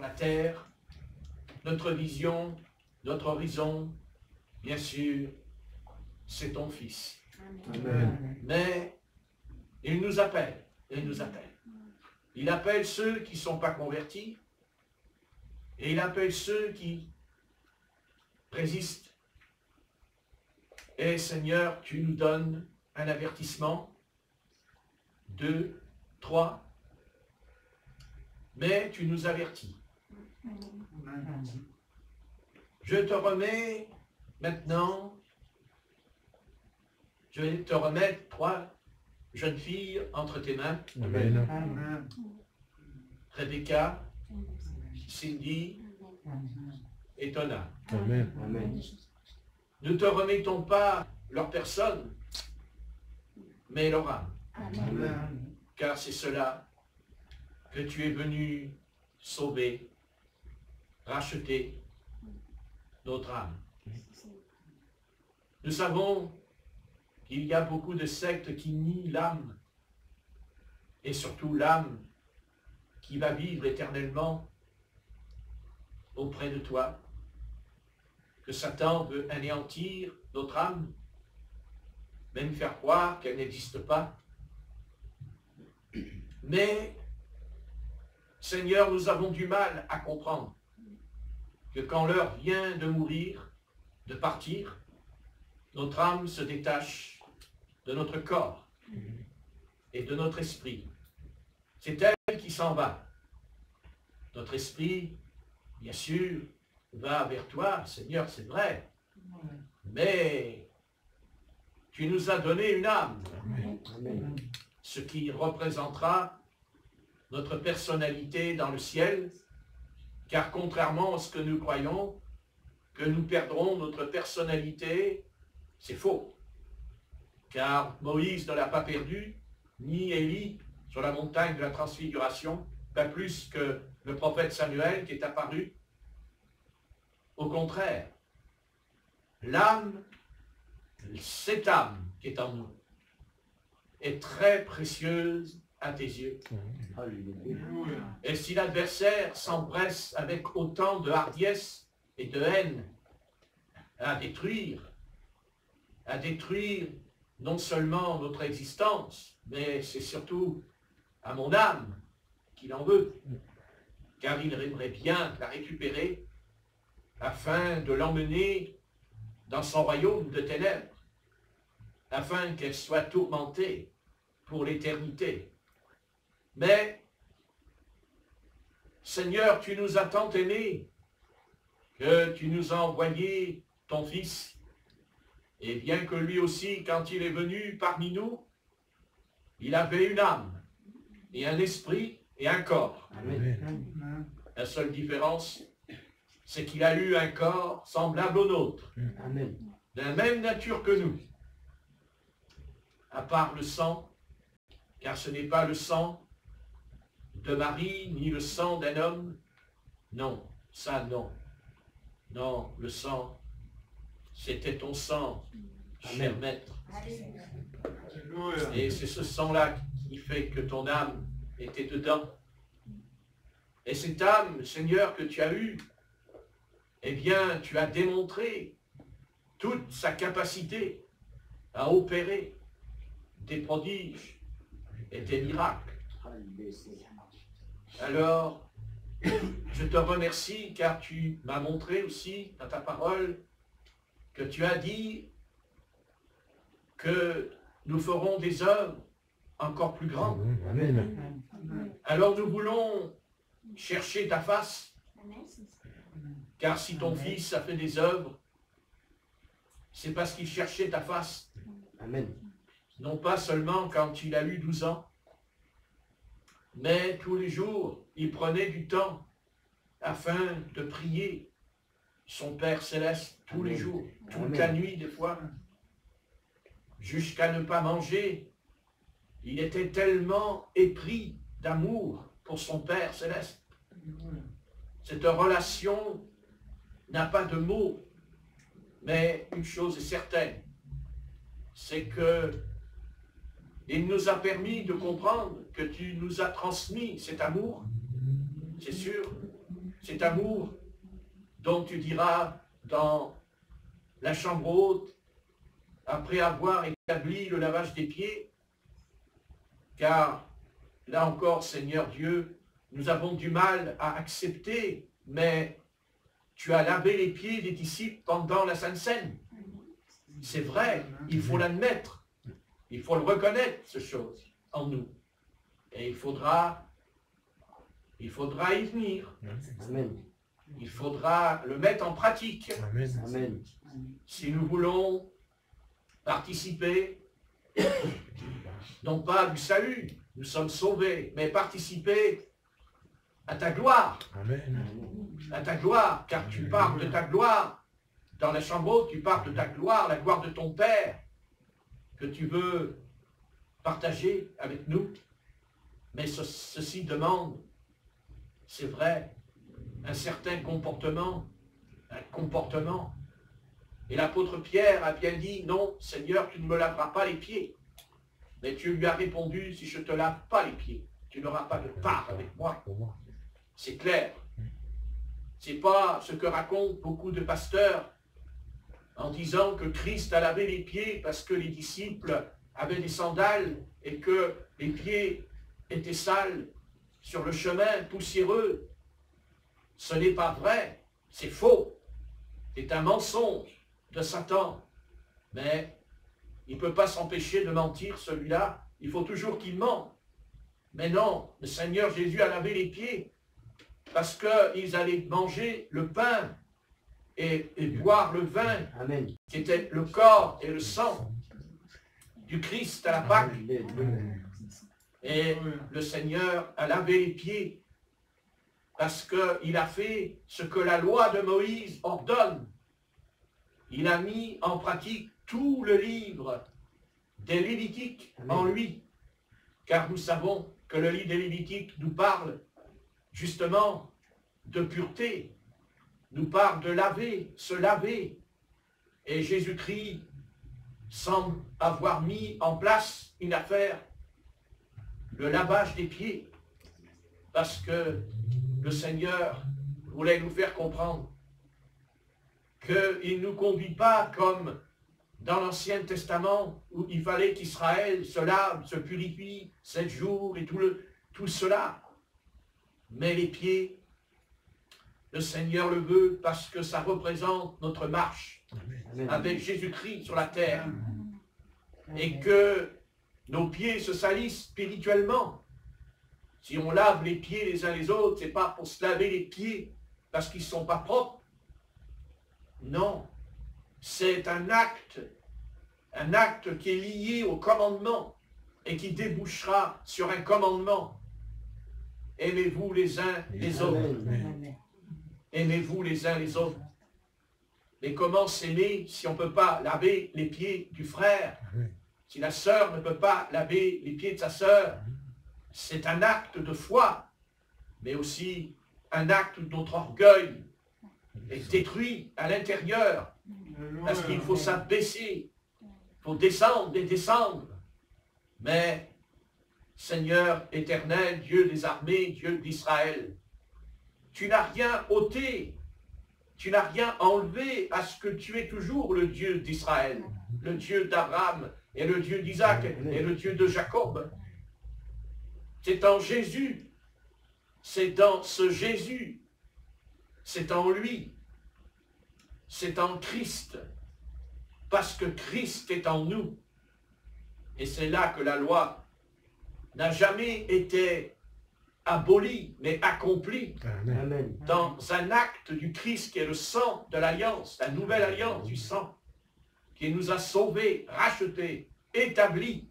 la terre, notre vision, notre horizon, bien sûr, c'est ton Fils. Amen. Mais il nous appelle, il nous appelle. Il appelle ceux qui ne sont pas convertis et il appelle ceux qui résistent. Et Seigneur, tu nous donnes un avertissement, 2, 3, mais tu nous avertis. Je te remets maintenant, je vais te remettre 3 jeunes filles entre tes mains. Amen. Amen. Rebecca, Cindy et Tona. Amen. Amen. Ne te remettons pas leur personne, mais leur âme. Amen. Car c'est cela que tu es venu sauver, racheter notre âme. Nous savons qu'il y a beaucoup de sectes qui nient l'âme, et surtout l'âme qui va vivre éternellement auprès de toi, que Satan veut anéantir notre âme, même faire croire qu'elle n'existe pas. Mais, Seigneur, nous avons du mal à comprendre que quand l'heure vient de mourir, de partir, notre âme se détache de notre corps et de notre esprit. C'est elle qui s'en va. Notre esprit, bien sûr, va vers toi, Seigneur, c'est vrai. Mais tu nous as donné une âme, Amen. ce qui représentera notre personnalité dans le ciel, car contrairement à ce que nous croyons, que nous perdrons notre personnalité, c'est faux. Car Moïse ne l'a pas perdu, ni Élie sur la montagne de la transfiguration, pas plus que le prophète Samuel qui est apparu. Au contraire, l'âme, cette âme qui est en nous, est très précieuse à tes yeux. Alléluia. Et si l'adversaire s'empresse avec autant de hardiesse et de haine à détruire non seulement notre existence, mais c'est surtout à mon âme qu'il en veut, car il aimerait bien la récupérer afin de l'emmener dans son royaume de ténèbres, afin qu'elle soit tourmentée pour l'éternité. Mais, Seigneur, tu nous as tant aimés que tu nous as envoyé ton Fils. Et bien que lui aussi, quand il est venu parmi nous, il avait une âme, et un esprit, et un corps. Amen. La seule différence, c'est qu'il a eu un corps semblable au nôtre, Amen. de la même nature que nous, à part le sang, car ce n'est pas le sang de Marie, ni le sang d'un homme. Non, ça non. Non, le sang, c'était ton sang, cher maître. Alléluia. Et c'est ce sang-là qui fait que ton âme était dedans. Et cette âme, Seigneur, que tu as eue, eh bien, tu as démontré toute sa capacité à opérer des prodiges et des miracles. Alors, je te remercie car tu m'as montré aussi dans ta parole que tu as dit que nous ferons des œuvres encore plus grandes. Amen. Alors nous voulons chercher ta face, car si ton Fils a fait des œuvres, c'est parce qu'il cherchait ta face. Amen. Non pas seulement quand il a eu 12 ans, mais tous les jours, il prenait du temps afin de prier son Père Céleste tous les jours, toute la nuit des fois, jusqu'à ne pas manger. Il était tellement épris d'amour pour son Père Céleste. Cette relation n'a pas de mots, mais une chose est certaine, c'est que il nous a permis de comprendre que tu nous as transmis cet amour, c'est sûr, Cet amour dont tu diras dans la chambre haute, après avoir établi le lavage des pieds, car là encore, Seigneur Dieu, nous avons du mal à accepter, mais tu as lavé les pieds des disciples pendant la Sainte Seine. C'est vrai, il faut l'admettre, il faut le reconnaître, cette chose, en nous. Et il faudra y venir. Amen. Il faudra le mettre en pratique. Amen. Si nous voulons participer, non pas du salut, nous sommes sauvés, mais participer à ta gloire. Amen. À ta gloire, car tu parles de ta gloire. Dans la chambre haute, tu parles de ta gloire, la gloire de ton Père, que tu veux partager avec nous. Mais ceci demande, c'est vrai, un certain comportement, Et l'apôtre Pierre a bien dit, non, Seigneur, tu ne me laveras pas les pieds. Mais tu lui as répondu, si je ne te lave pas les pieds, tu n'auras pas de part avec moi. C'est clair. C'est pas ce que racontent beaucoup de pasteurs en disant que Christ a lavé les pieds parce que les disciples avaient des sandales et que les pieds étaient sales sur le chemin poussiéreux. Ce n'est pas vrai, c'est faux. C'est un mensonge de Satan. Mais il ne peut pas s'empêcher de mentir, celui-là. Il faut toujours qu'il ment. Mais non, le Seigneur Jésus a lavé les pieds parce qu'ils allaient manger le pain et boire le vin, Amen. qui était le corps et le sang du Christ à la Pâque. Et le Seigneur a lavé les pieds parce qu'il a fait ce que la loi de Moïse ordonne. Il a mis en pratique tout le livre des Lévitiques en lui. Car nous savons que le livre des Lévitiques nous parle justement de pureté, nous parle de laver, se laver. Et Jésus-Christ semble avoir mis en place une affaire, le lavage des pieds, parce que le Seigneur voulait nous faire comprendre qu'il ne nous conduit pas comme dans l'Ancien Testament où il fallait qu'Israël se lave, se purifie 7 jours et tout cela. Mais les pieds, le Seigneur le veut parce que ça représente notre marche avec Jésus-Christ sur la terre. Et que nos pieds se salissent spirituellement. Si on lave les pieds les uns les autres, ce n'est pas pour se laver les pieds parce qu'ils ne sont pas propres. Non, c'est un acte qui est lié au commandement et qui débouchera sur un commandement. Aimez-vous les uns les autres. Aimez-vous les uns les autres. Mais comment s'aimer si on ne peut pas laver les pieds du frère? Si la sœur ne peut pas laver les pieds de sa sœur, c'est un acte de foi, mais aussi un acte où notre orgueil est détruit à l'intérieur, parce qu'il faut s'abaisser, il faut descendre et descendre. Mais, Seigneur éternel, Dieu des armées, Dieu d'Israël, tu n'as rien ôté, tu n'as rien enlevé à ce que tu es toujours le Dieu d'Israël, le Dieu d'Abraham, et le Dieu d'Isaac, et le Dieu de Jacob. C'est en Jésus, c'est dans ce Jésus, c'est en lui, c'est en Christ, parce que Christ est en nous. Et c'est là que la loi n'a jamais été abolie, mais accomplie. Amen. Dans un acte du Christ qui est le sang de l'alliance, la nouvelle alliance du sang, qui nous a sauvés, rachetés, établis.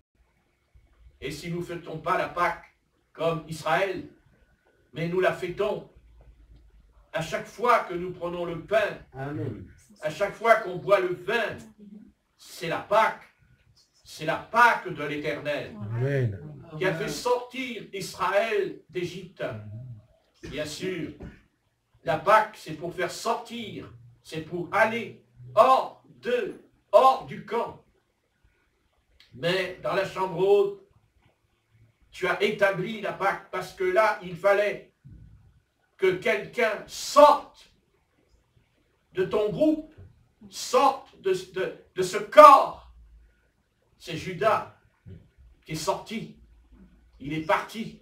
Et si nous ne fêtons pas la Pâque comme Israël, mais nous la fêtons à chaque fois que nous prenons le pain, Amen. à chaque fois qu'on boit le vin, c'est la Pâque de l'Éternel, qui a fait sortir Israël d'Égypte. Bien sûr, la Pâque, c'est pour faire sortir, c'est pour aller hors du camp. Mais dans la chambre haute, tu as établi la Pâque parce que là, il fallait que quelqu'un sorte de ton groupe, sorte de ce corps. C'est Judas qui est sorti. Il est parti.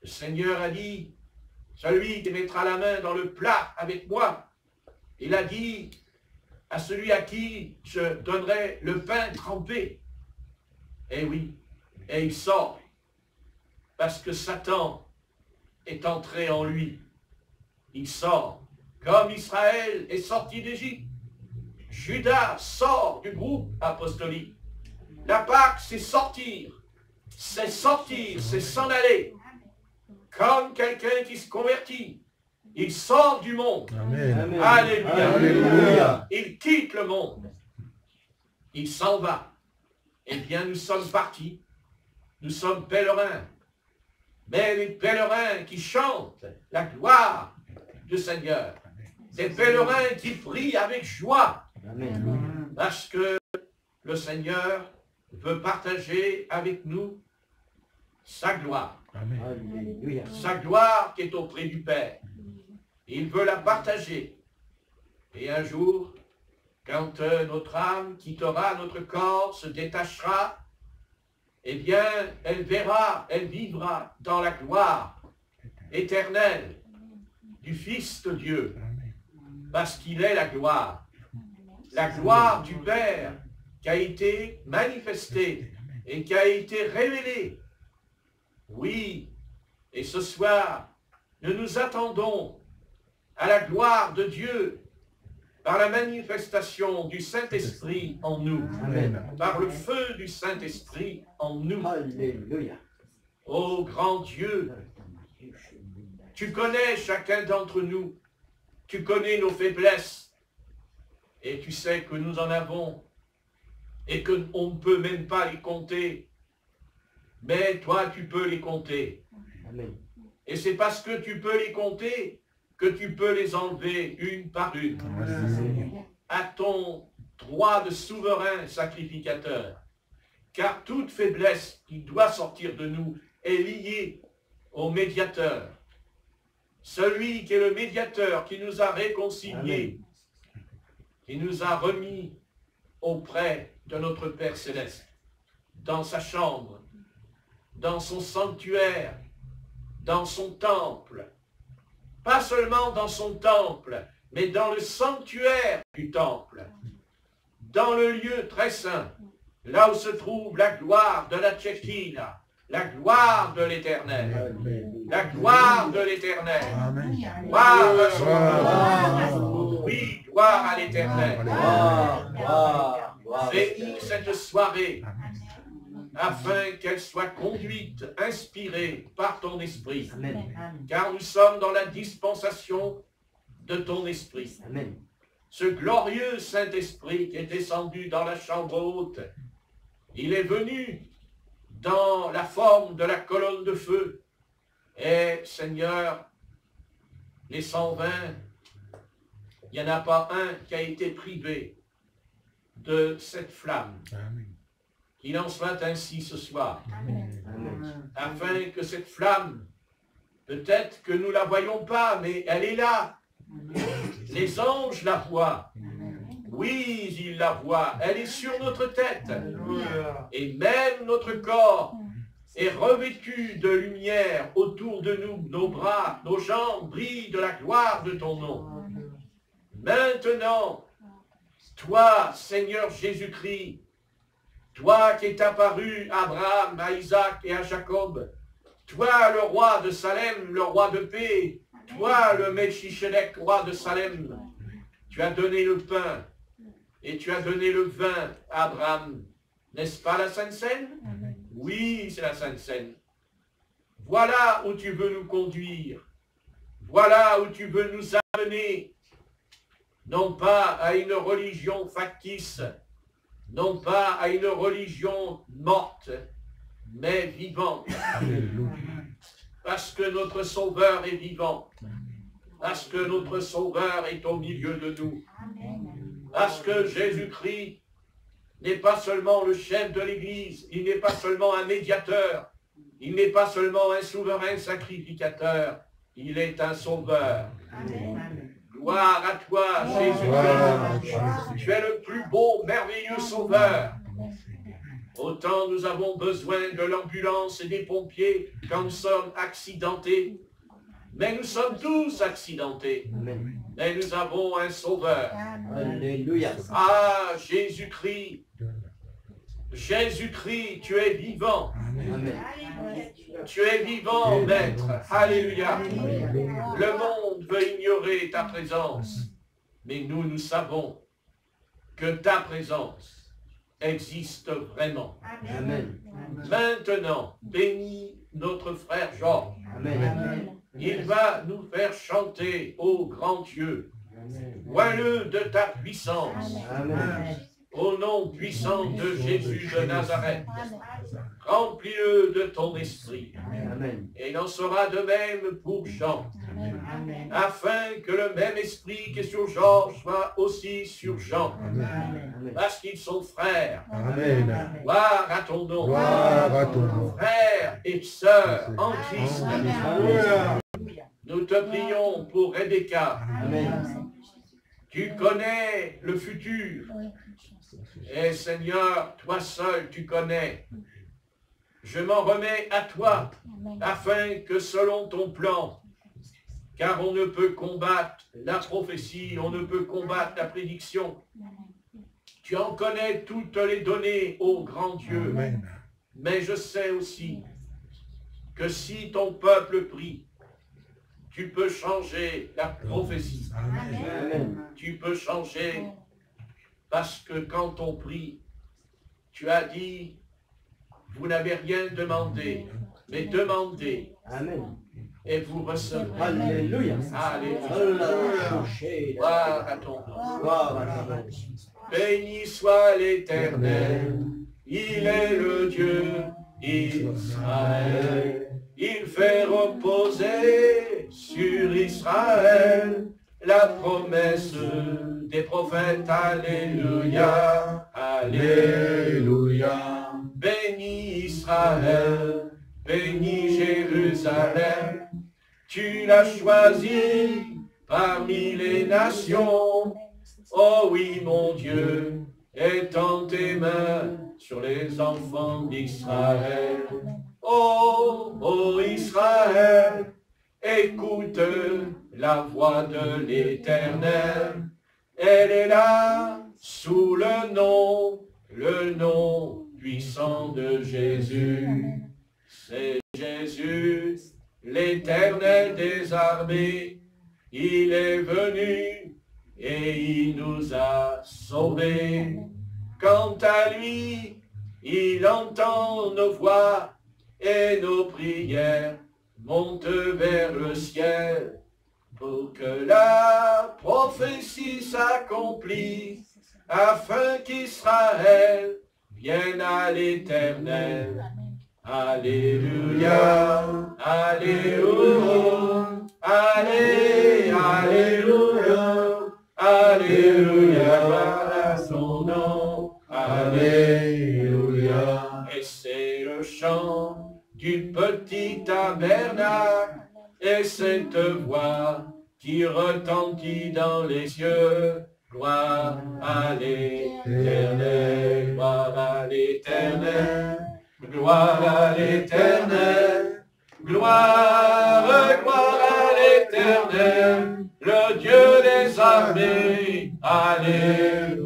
Le Seigneur a dit, celui qui mettra la main dans le plat avec moi, il a dit à celui à qui je donnerai le pain trempé. Et oui, et il sort, parce que Satan est entré en lui. Il sort, comme Israël est sorti d'Égypte. Judas sort du groupe apostolique. La Pâque, c'est sortir, c'est s'en aller. Comme quelqu'un qui se convertit, il sort du monde. Amen. Alléluia. Alléluia. Il quitte le monde. Il s'en va. Eh bien, nous sommes partis. Nous sommes pèlerins. Mais les pèlerins qui chantent la gloire du Seigneur. Des pèlerins qui prient avec joie. Amen. Parce que le Seigneur veut partager avec nous sa gloire. Amen. Alléluia. Sa gloire qui est auprès du Père. Il veut la partager. Et un jour, quand notre âme quittera notre corps, se détachera, eh bien, elle verra, elle vivra dans la gloire éternelle du Fils de Dieu. Parce qu'il est la gloire. La gloire du Père qui a été manifestée et qui a été révélée. Oui, et ce soir, nous nous attendons à la gloire de Dieu par la manifestation du Saint-Esprit en nous, Amen. par le feu du Saint-Esprit en nous. Alléluia. Ô grand Dieu, tu connais chacun d'entre nous, tu connais nos faiblesses, et tu sais que nous en avons, et qu'on ne peut même pas les compter, mais toi tu peux les compter. Amen. Et c'est parce que tu peux les compter que tu peux les enlever une par une à ton droit de souverain sacrificateur. Car toute faiblesse qui doit sortir de nous est liée au médiateur. Celui qui est le médiateur, qui nous a réconciliés, qui nous a remis auprès de notre Père Céleste, dans sa chambre, dans son sanctuaire, dans son temple. Pas seulement dans son temple, mais dans le sanctuaire du temple. Dans le lieu très saint, là où se trouve la gloire de la Tchéquina, la gloire de l'Éternel. La gloire de l'Éternel. Amen. Gloire à son Gloire. nom. Oui, gloire à l'Éternel. Gloire, gloire, gloire. Bénis cette soirée, afin qu'elle soit conduite, inspirée par ton esprit. Amen. Car nous sommes dans la dispensation de ton esprit. Amen. Ce glorieux Saint-Esprit qui est descendu dans la chambre haute, il est venu dans la forme de la colonne de feu. Et Seigneur, les 120, il n'y en a pas un qui a été privé de cette flamme. Amen. Qu'il en soit ainsi ce soir, Amen. afin que cette flamme, peut-être que nous ne la voyons pas, mais elle est là. Les anges la voient. Oui, ils la voient. Elle est sur notre tête. Et même notre corps est revêtu de lumière autour de nous. Nos bras, nos jambes brillent de la gloire de ton nom. Maintenant, toi, Seigneur Jésus-Christ, toi qui es apparu à Abraham, à Isaac et à Jacob, toi le roi de Salem, le roi de paix, toi le Melchisedec, roi de Salem, tu as donné le pain et tu as donné le vin à Abraham. N'est-ce pas la Sainte Seine? Oui, c'est la Sainte Seine. Voilà où tu veux nous conduire. Voilà où tu veux nous amener. Non pas à une religion factice, non pas à une religion morte, mais vivante. Alléluia. Parce que notre Sauveur est vivant. Parce que notre Sauveur est au milieu de nous. Parce que Jésus-Christ n'est pas seulement le chef de l'Église, il n'est pas seulement un médiateur, il n'est pas seulement un souverain sacrificateur, Il est un sauveur. Amen. Gloire à toi, Jésus-Christ. Tu es le plus beau, merveilleux sauveur. Autant nous avons besoin de l'ambulance et des pompiers quand nous sommes accidentés. Mais nous sommes tous accidentés. Amen. Mais nous avons un sauveur. Alléluia. Ah, Jésus-Christ. Jésus-Christ, tu es vivant. Amen. Tu es vivant, Maître. Alléluia. Le monde veut ignorer ta présence. Mais nous, nous savons que ta présence existe vraiment. Amen. Maintenant, bénis notre frère Georges. Amen. Il va nous faire chanter, ô grand Dieu, Amen. vois-le de ta puissance, Amen. au nom puissant de Jésus de Nazareth. Remplis-le de ton esprit. Amen. Et il en sera de même pour Jean, afin que le même esprit qui est sur Georges soit aussi sur Jean, Amen. parce qu'ils sont frères. Amen. Gloire à ton nom. Gloire à ton nom. Frères et sœurs en Christ. Alléluia. Nous te prions pour Rebecca. Amen. Tu connais le futur. Et Seigneur, toi seul, tu connais. Je m'en remets à toi, afin que selon ton plan, car on ne peut combattre la prophétie, on ne peut combattre la prédiction. Tu en connais toutes les données, ô grand Dieu. Amen. Mais je sais aussi que si ton peuple prie, tu peux changer la prophétie. Amen. Tu peux changer parce que quand on prie, tu as dit, vous n'avez rien demandé, mais demandez Amen. et vous recevrez. Alléluia. Alléluia. Gloire à ton nom. Gloire à ton nom. Béni soit l'Éternel, il est le Dieu Israël. Il fait reposer sur Israël la promesse des prophètes. Alléluia, alléluia. Béni Israël, béni Jérusalem. Tu l'as choisi parmi les nations. Oh oui, mon Dieu, étends tes mains sur les enfants d'Israël. Oh Israël, écoute la voix de l'Éternel. Elle est là sous le nom puissant de Jésus. C'est Jésus, l'Éternel des armées. Il est venu et il nous a sauvés. Quant à lui, il entend nos voix et nos prières montent vers le ciel pour que la prophétie s'accomplisse, afin qu'Israël vienne à l'Éternel. Alléluia, alléluia, alléluia, alléluia, voilà son nom, alléluia. Et c'est le chant du petit tabernacle, et cette voix qui retentit dans les cieux. Gloire à l'Éternel, gloire à l'Éternel, gloire à l'Éternel, gloire, gloire à l'Éternel, le Dieu des armées. Alléluia.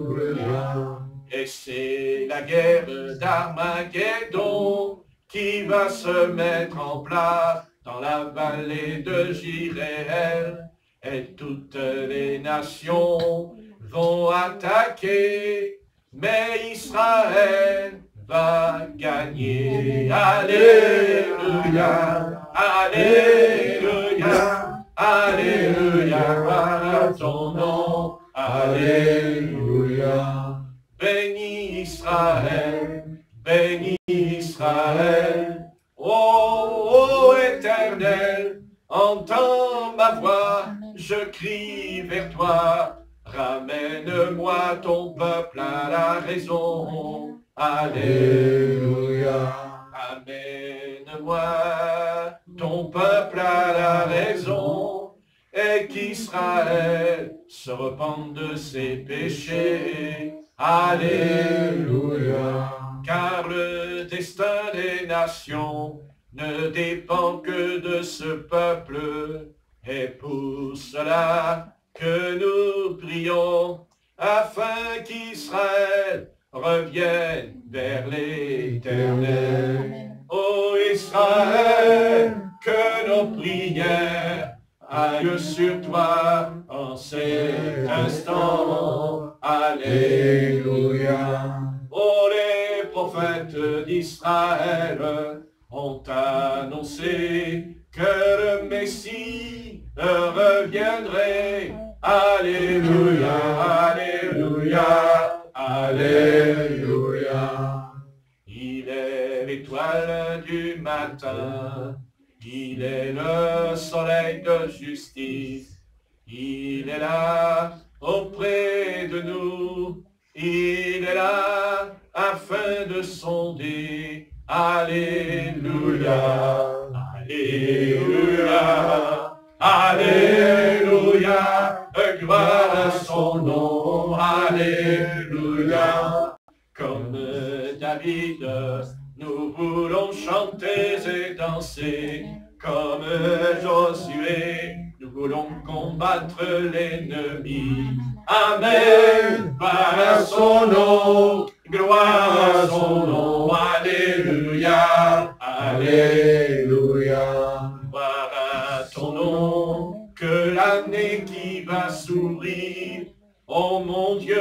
Et c'est la guerre d'Armageddon qui va se mettre en place dans la vallée de Jiréel, et toutes les nations vont attaquer, mais Israël va gagner. Alléluia, alléluia, alléluia, voilà ton nom. Alléluia. Béni Israël, béni Israël. Ô Éternel, entends ma voix, je crie vers toi. Ramène-moi ton peuple à la raison. Alléluia. Amène-moi ton peuple à la raison. qu'Israël se repente de ses péchés. Alléluia. Car le destin des nations ne dépend que de ce peuple. Et pour cela que nous prions, afin qu'Israël revienne vers l'Éternel. Ô Israël, que nos prières aillent sur toi en cet instant. Alléluia. Oh, les prophètes d'Israël ont annoncé que le Messie reviendrait. Alléluia, alléluia, alléluia. Il est l'étoile du matin, il est le soleil de justice, il est là auprès de nous, il est là afin de sonder. Alléluia, alléluia, alléluia, gloire à son nom, alléluia. Comme David, nous voulons chanter et danser, comme Josué, nous voulons combattre l'ennemi. Amen, gloire à son nom, gloire à son nom, alléluia, alléluia. Gloire à ton nom, que l'année qui va s'ouvrir, oh mon Dieu,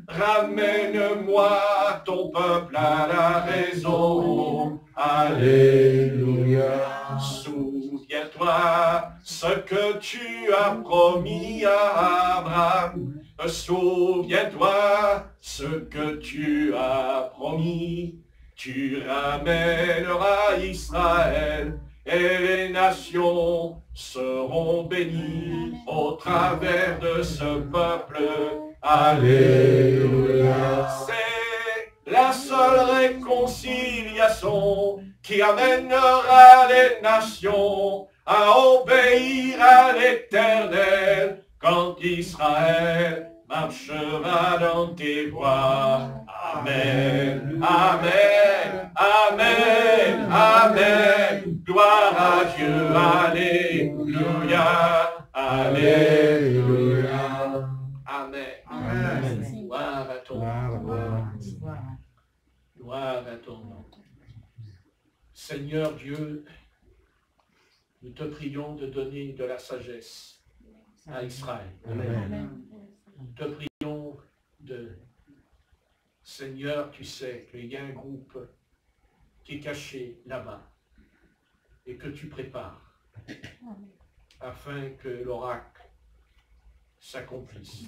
ramène-moi ton peuple à la raison. Alléluia. Souviens-toi ce que tu as promis à Abraham. Souviens-toi ce que tu as promis. Tu ramèneras Israël et les nations seront bénies au travers de ce peuple. Alléluia. C'est la seule réconciliation qui amènera les nations à obéir à l'Éternel quand Israël marchera dans tes voies. Amen, amen, amen, amen. Gloire à Dieu, alléluia, alléluia. Amen. Amen. Gloire à ton nom. Gloire à ton nom. Seigneur Dieu, nous te prions de donner de la sagesse à Israël. Amen. Nous te prions de... Seigneur, tu sais qu'il y a un groupe qui est caché là-bas et que tu prépares afin que l'oracle s'accomplisse.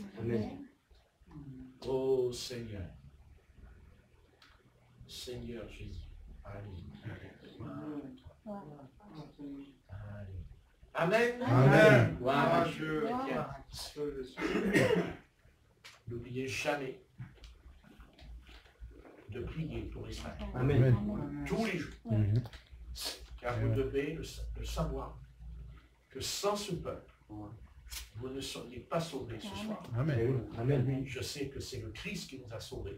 Oh Seigneur, Seigneur Jésus. Amen. Amen. Gloire à Dieu. N'oubliez jamais de prier pour Israël. Amen. Tous les jours. Mhm. Car vous devez le savoir que sans ce peuple, vous ne seriez pas sauvés ce soir. Amen. Amen. Je sais que c'est le Christ qui nous a sauvés,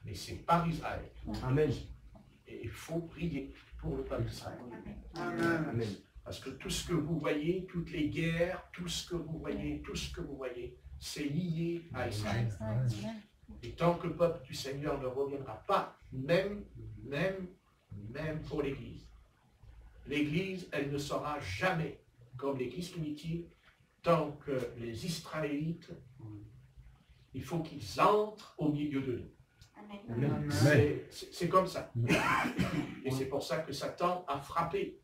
mais c'est par Israël. Amen. Et il faut prier pour le peuple d'Israël. Amen. Parce que tout ce que vous voyez, toutes les guerres, tout ce que vous voyez, c'est lié à Israël. Et tant que le peuple du Seigneur ne reviendra pas, même pour l'Église. L'Église, elle ne sera jamais comme l'Église primitive, tant que les Israélites, il faut qu'ils entrent au milieu de nous. Amen. C'est comme ça. Et c'est pour ça que Satan a frappé.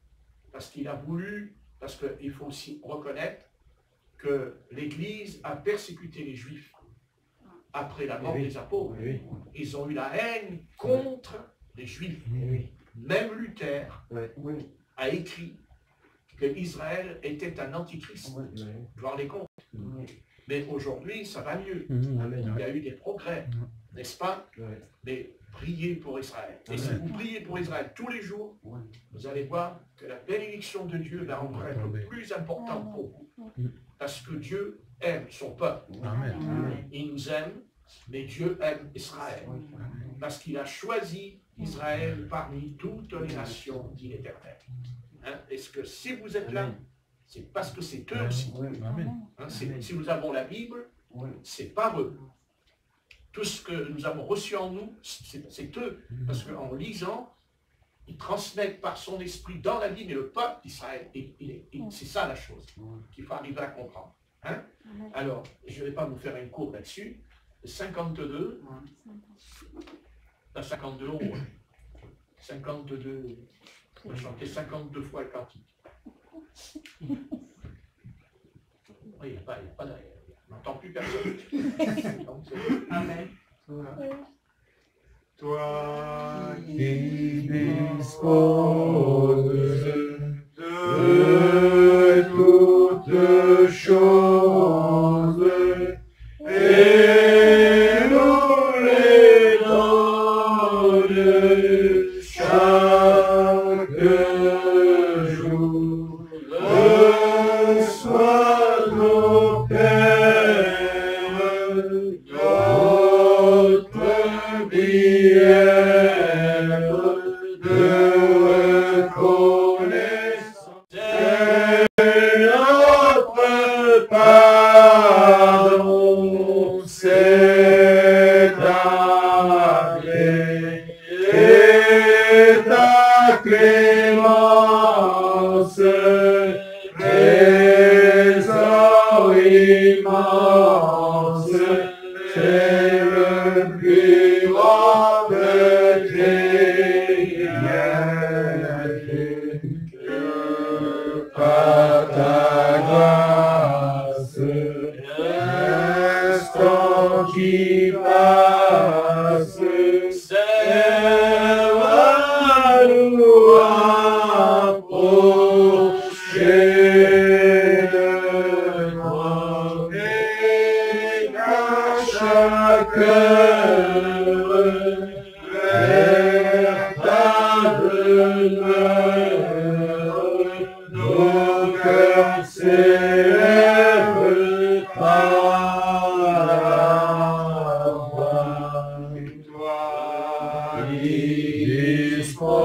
Parce qu'il a voulu, parce qu'il faut aussi reconnaître que l'Église a persécuté les Juifs après la mort des apôtres. Ils ont eu la haine contre les Juifs. Même Luther a écrit que Israël était un antichrist. Vous vous rendez compte? Mais aujourd'hui, ça va mieux. Il y a eu des progrès, n'est-ce pas? Mais priez pour Israël. Et si vous priez pour Israël tous les jours, vous allez voir que la bénédiction de Dieu va encore être plus importante pour vous. Parce que Dieu aime son peuple. Amen. Il nous aime, mais Dieu aime Israël. Parce qu'il a choisi Israël parmi toutes les nations, dit l'Éternel. Hein? Est-ce que si vous êtes là, c'est parce que c'est eux aussi. Amen. Hein? Si nous avons la Bible, c'est par eux. Tout ce que nous avons reçu en nous, c'est eux. Parce qu'en lisant, ils transmettent par son esprit dans la Bible, et le peuple d'Israël, c'est ça la chose qu'il faut arriver à comprendre. Hein? Alors, je ne vais pas vous faire un cours là-dessus. 52, dans 52, 52, on va chanter 52 fois le cantique. Oui, il n'y a pas derrière. On n'entend plus personne. Donc, Amen. Toi qui disposes de toutes choses et nous les donnes chaque jour. Reçois nos pères, notre prière de reconnaissance. C'est notre pardon, c'est ta clé et ta clémence, trésor immense, c'est le plus grand de tes bienfaits. Que par ta grâce, l'instant qui passe, serve à nous approcher de toi, et qu'à chaque heure, vers ta demeure, nos cœurs s'élèvent par la voix. Toi qui disposes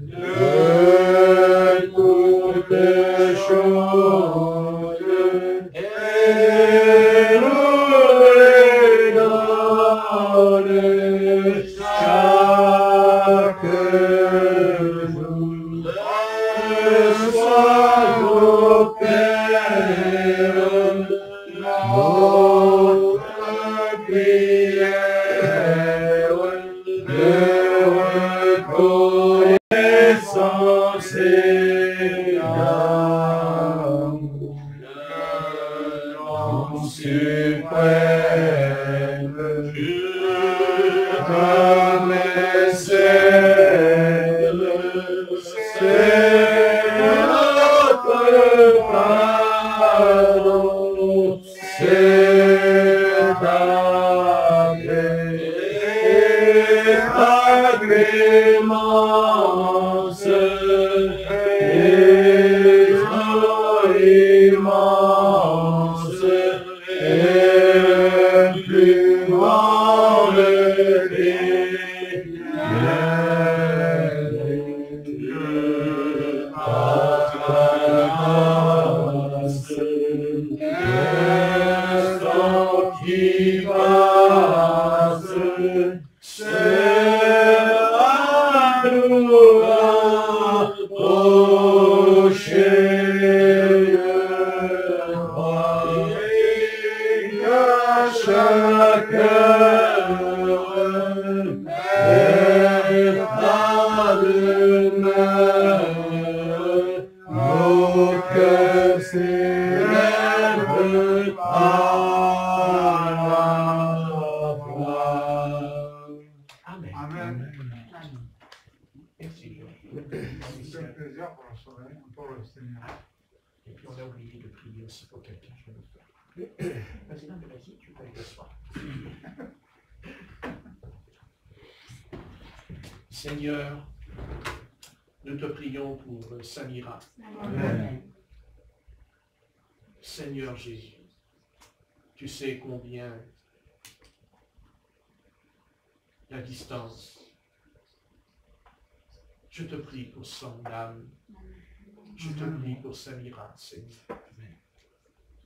de toutes choses et nous les donnes chaque jour. Reçois nos pères, notre prière de reconnaissance et d'amour. Le nom suprême, comme les ciels, c'est notre pardon, c'est ta paix et ta clémence, trésor immense, et le plus grand de tes bienfaits. Par ta grâce, l'instant qui passe, c'est à nous approcher de toi, et qu'à chaque heure, vers ta demeure, nos cœurs s'élèvent par la foi. Amen. Amen. Merci. C'est un plaisir pour la soirée, pour le Seigneur. Et puis on a oublié de prier aussi pour quelqu'un. Je vais le faire. Vas-y, non, mais vas-y, tu peux aller t'asseoir. Seigneur, nous te prions pour Samira. Amen. Seigneur Jésus, tu sais combien la distance. Je te prie pour son âme. Je te prie pour Samira, Seigneur.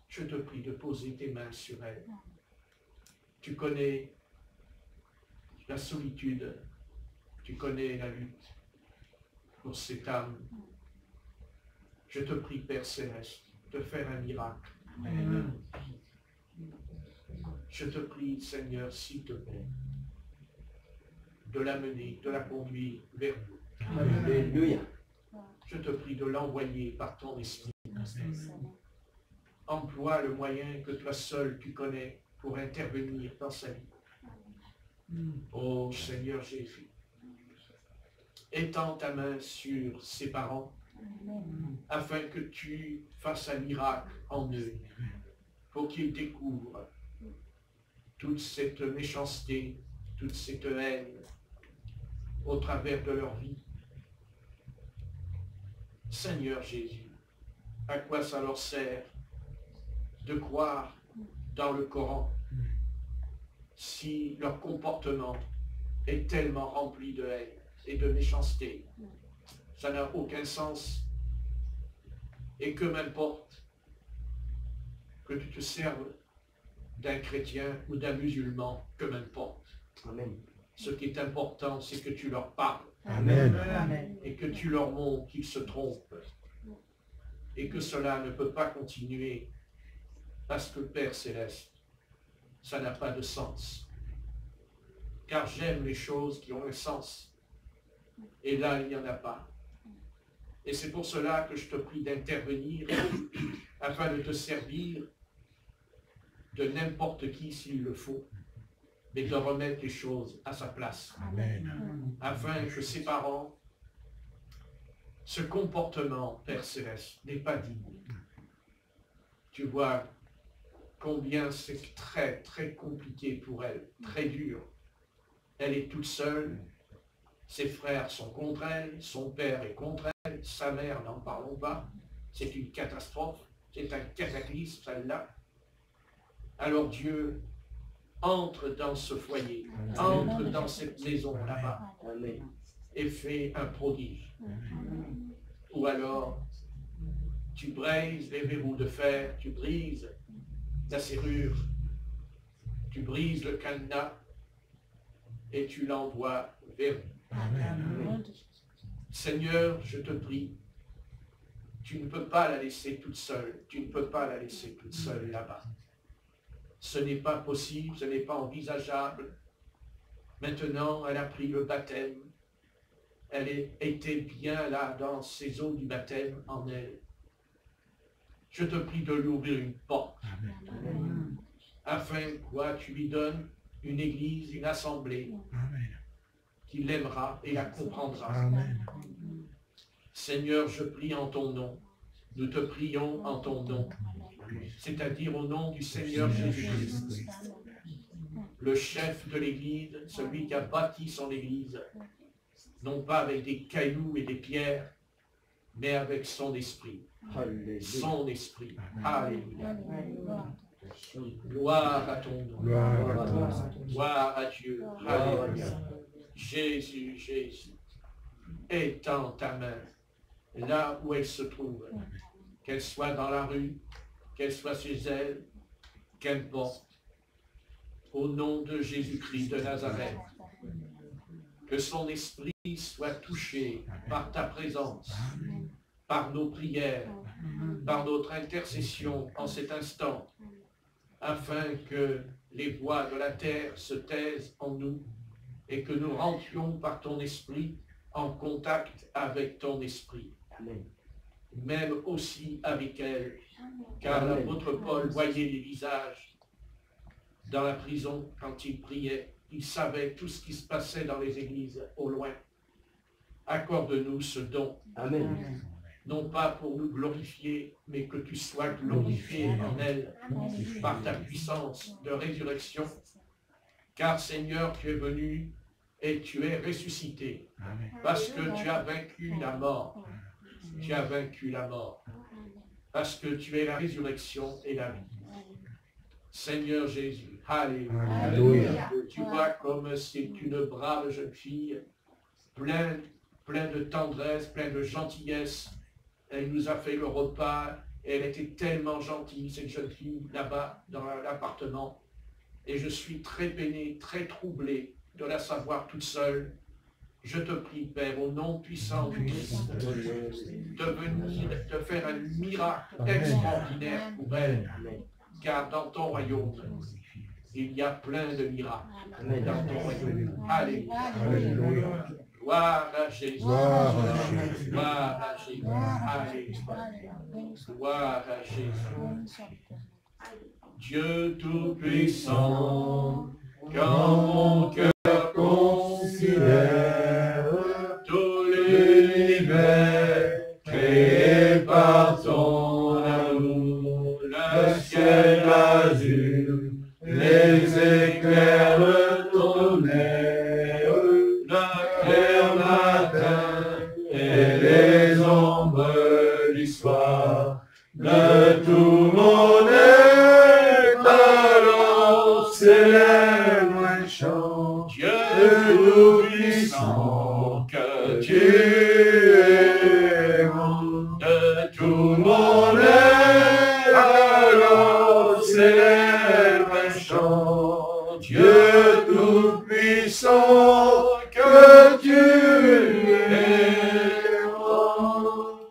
Je te prie de poser tes mains sur elle. Tu connais la solitude. Tu connais la lutte pour cette âme. Je te prie, Père Céleste, de faire un miracle. Amen. Je te prie, Seigneur, s'il te plaît, de l'amener, de la conduire vers nous. Alléluia. Je te prie de l'envoyer par ton esprit. Emploie le moyen que toi seul tu connais pour intervenir dans sa vie. Ô Seigneur Jésus, étends ta main sur ses parents afin que tu fasses un miracle en eux pour qu'ils découvrent toute cette méchanceté, toute cette haine au travers de leur vie. Seigneur Jésus, à quoi ça leur sert de croire dans le Coran si leur comportement est tellement rempli de haine et de méchanceté? Ça n'a aucun sens. Et que m'importe que tu te serves d'un chrétien ou d'un musulman, que m'importe. Amen. Ce qui est important, c'est que tu leur parles. Amen. Et que tu leur montres qu'ils se trompent. Et que cela ne peut pas continuer parce que Père Céleste, ça n'a pas de sens. Car j'aime les choses qui ont un sens. Et là, il n'y en a pas. Et c'est pour cela que je te prie d'intervenir afin de te servir de n'importe qui s'il le faut, mais de remettre les choses à sa place. Amen. Afin que ses parents, ce comportement, Père Céleste, n'est pas digne. Tu vois combien c'est très, très compliqué pour elle, très dur. Elle est toute seule, ses frères sont contre elle, son père est contre elle, sa mère, n'en parlons pas. C'est une catastrophe, c'est un cataclysme, celle-là. Alors Dieu entre dans ce foyer, entre dans cette maison là-bas et fait un prodige. Ou alors, tu brises les verrous de fer, tu brises la serrure, tu brises le cadenas et tu l'envoies vers lui. Amen. Seigneur, je te prie, tu ne peux pas la laisser toute seule, tu ne peux pas la laisser toute seule là-bas. Ce n'est pas possible, ce n'est pas envisageable. Maintenant, elle a pris le baptême. Elle était bien là dans ces eaux du baptême en elle. Je te prie de lui ouvrir une porte. Amen. Afin quoi tu lui donnes une église, une assemblée Amen. qui l'aimera et la comprendra. Amen. Seigneur, je prie en ton nom. Nous te prions en ton nom. C'est-à-dire au nom du Seigneur Jésus-Christ, le chef de l'Église, celui qui a bâti son Église, non pas avec des cailloux et des pierres, mais avec son esprit. Son esprit. Alléluia. Gloire à ton nom. Gloire à toi. Gloire à Dieu. Alléluia. Jésus, Jésus, étends ta main là où elle se trouve, qu'elle soit dans la rue, qu'elle soit chez elle, qu'importe, au nom de Jésus-Christ de Nazareth, que son esprit soit touché par ta présence, par nos prières, par notre intercession en cet instant, afin que les voix de la terre se taisent en nous et que nous rentrions par ton esprit en contact avec ton esprit. Même aussi avec elle, car l'apôtre Paul voyait les visages dans la prison quand il priait. Il savait tout ce qui se passait dans les églises au loin. Accorde-nous ce don. Amen. Non pas pour nous glorifier, mais que tu sois glorifié en elle par ta puissance de résurrection. Car Seigneur, tu es venu et tu es ressuscité. Parce que tu as vaincu la mort. Tu as vaincu la mort. parce que tu es la résurrection et la vie. Seigneur Jésus, alléluia. Alléluia. Tu vois comme c'est une brave jeune fille, pleine de tendresse, pleine de gentillesse. Elle nous a fait le repas, et elle était tellement gentille, cette jeune fille, là-bas, dans l'appartement. Et je suis très peiné, très troublé de la savoir toute seule. Je te prie, Père, au nom puissant du Christ, de venir, de faire un miracle extraordinaire pour elle. Car dans ton royaume, il y a plein de miracles. Dans ton royaume. Alléluia. Gloire à Jésus. Gloire à Jésus. Gloire à Jésus. Alléluia. Gloire à Jésus. Dieu Tout-Puissant, quand mon cœur considère tout l'univers créé par ton amour, le ciel azur, les éclairs, le tonnerre, le clair matin et les ombres du soir, de tout mon être, alors s'élève un chant. Dieu Tout-Puissant, que tu es bon, de tout mon être, alors s'élève un chant. Dieu Tout-Puissant, que tu es bon.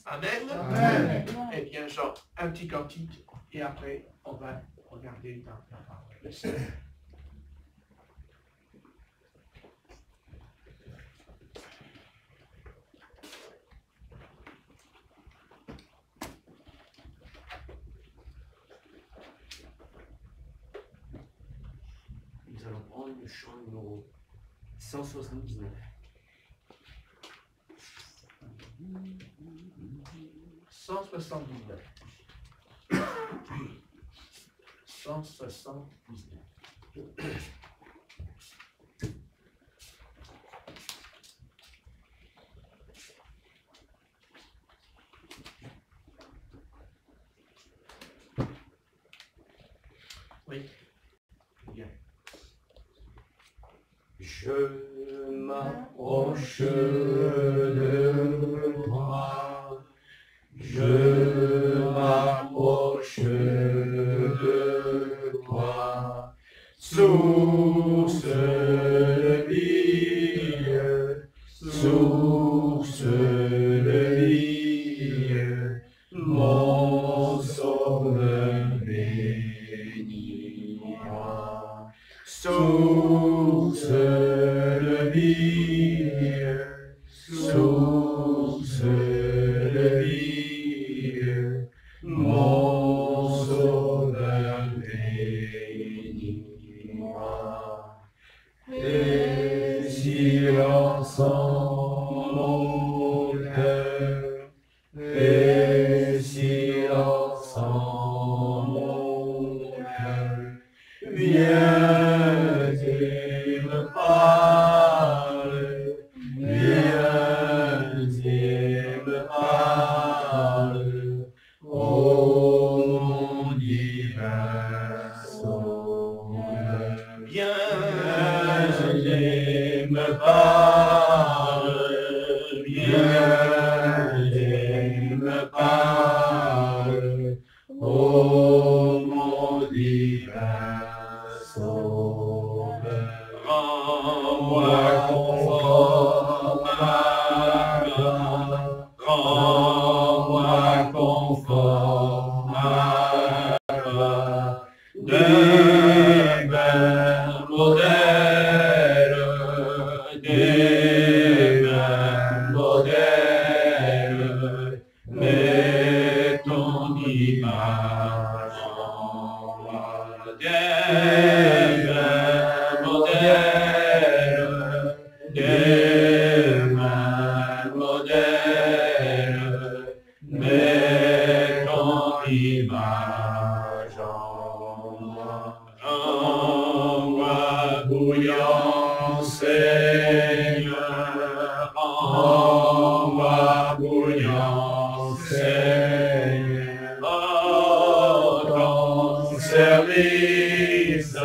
Amen. Amen. Eh bien, Jean, un petit cantique, et après, on va regarder dans la parole du Seigneur. Nous allons prendre le chant numéro 179. 179. 179. Oui. Bien. Je m'approche de toi, je m'approche de toi, source de vie, source de vie, mon sauveur bénis-moi. Source de vie, source de vie, mon sauveur bénis-moi. Et silence en mon cœur, et silence en mon cœur, viens et me parle, viens et me parle, ô mon divin sauveur. Viens et me parle, viens et me parle, ô mon divin sauveur. Rends-moi conforme à toi, rends-moi conforme à toi, des mains modèles, des mains modèles, mets ton image en moi, des mains modèles, des mains modèles, mets ton image en moi. Rends-moi bouillant, Seigneur, rends-moi bouillant, Seigneur, service,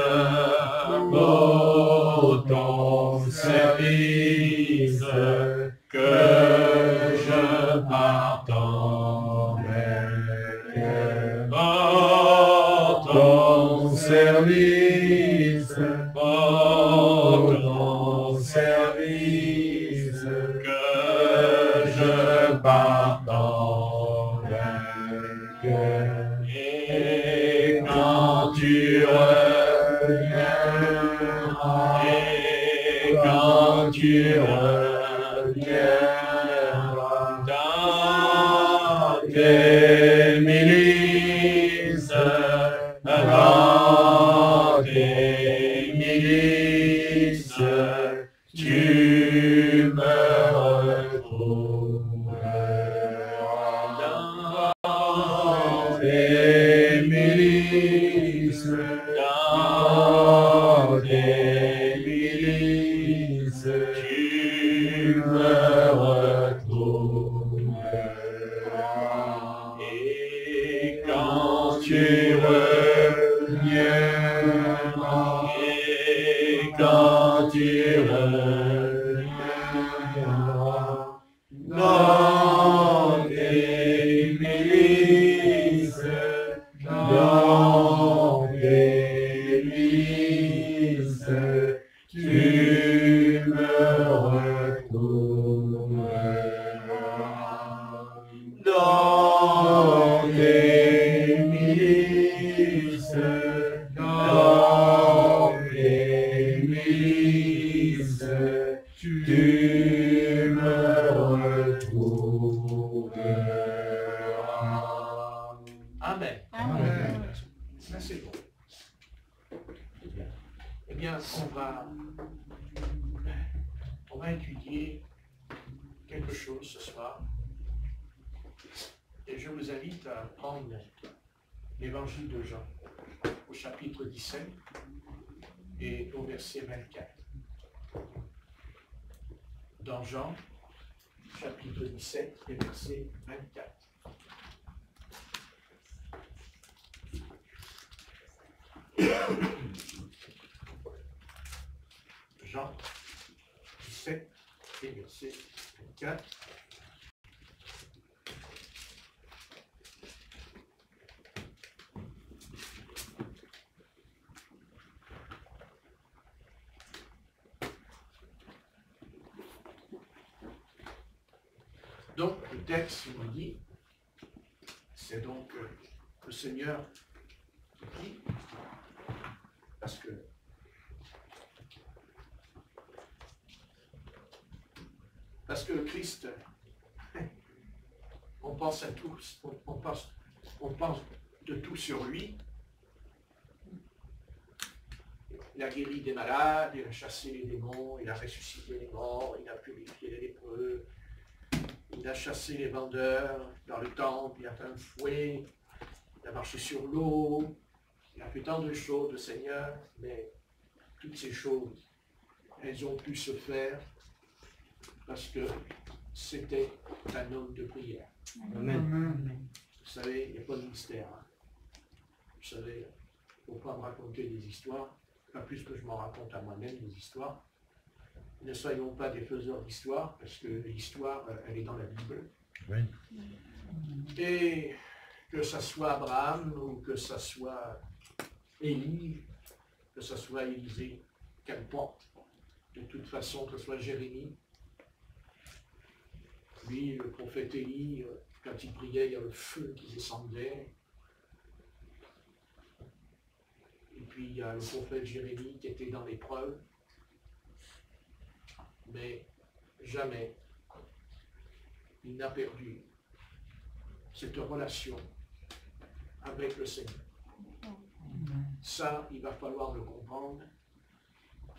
pour ton service, que je m'attendrai. Pour ton service, pour ton service, que je m'attendrai. Et quand tu reviendras, et quand tu reviendras dans tes milices, dans tes milices, tu me retrouveras. Dans tes milices, dans tes milices, tu me retrouveras. Et quand tu reviendras, et quand tu reviendras, dans tes milices, dans tes milices, tu me retrouveras. Dans tes milices, dans tes milices, tu me retrouveras. Amen. Amen. Ça, c'est bon. Eh bien, on va étudier quelque chose ce soir. Et je vous invite à prendre l'évangile de Jean, au chapitre 17 et au verset 24. Dans Jean, chapitre 17 et verset 24. Jean 17 et verset 24. Donc, le texte nous dit, c'est donc le Seigneur qui dit, parce que le Christ, on pense à tout, on pense de tout sur lui. Il a guéri des malades, il a chassé les démons, il a ressuscité les morts, il a purifié les lépreux, il a chassé les vendeurs dans le temple, il a fait un fouet, il a marché sur l'eau, il a fait tant de choses, le Seigneur, mais toutes ces choses, elles ont pu se faire parce que c'était un homme de prière. Amen. Vous savez, il n'y a pas de mystère. Hein. Vous savez, il ne faut pas me raconter des histoires, pas plus que je m'en raconte à moi-même des histoires. Ne soyons pas des faiseurs d'histoire, parce que l'histoire, elle est dans la Bible. Oui. Et que ça soit Abraham, ou que ça soit Élie, que ça soit Élisée, qu'importe. De toute façon, que ce soit Jérémie. Lui, le prophète Élie, quand il priait, il y a le feu qui descendait. Et puis il y a le prophète Jérémie qui était dans l'épreuve. Mais jamais il n'a perdu cette relation avec le Seigneur. Ça, il va falloir le comprendre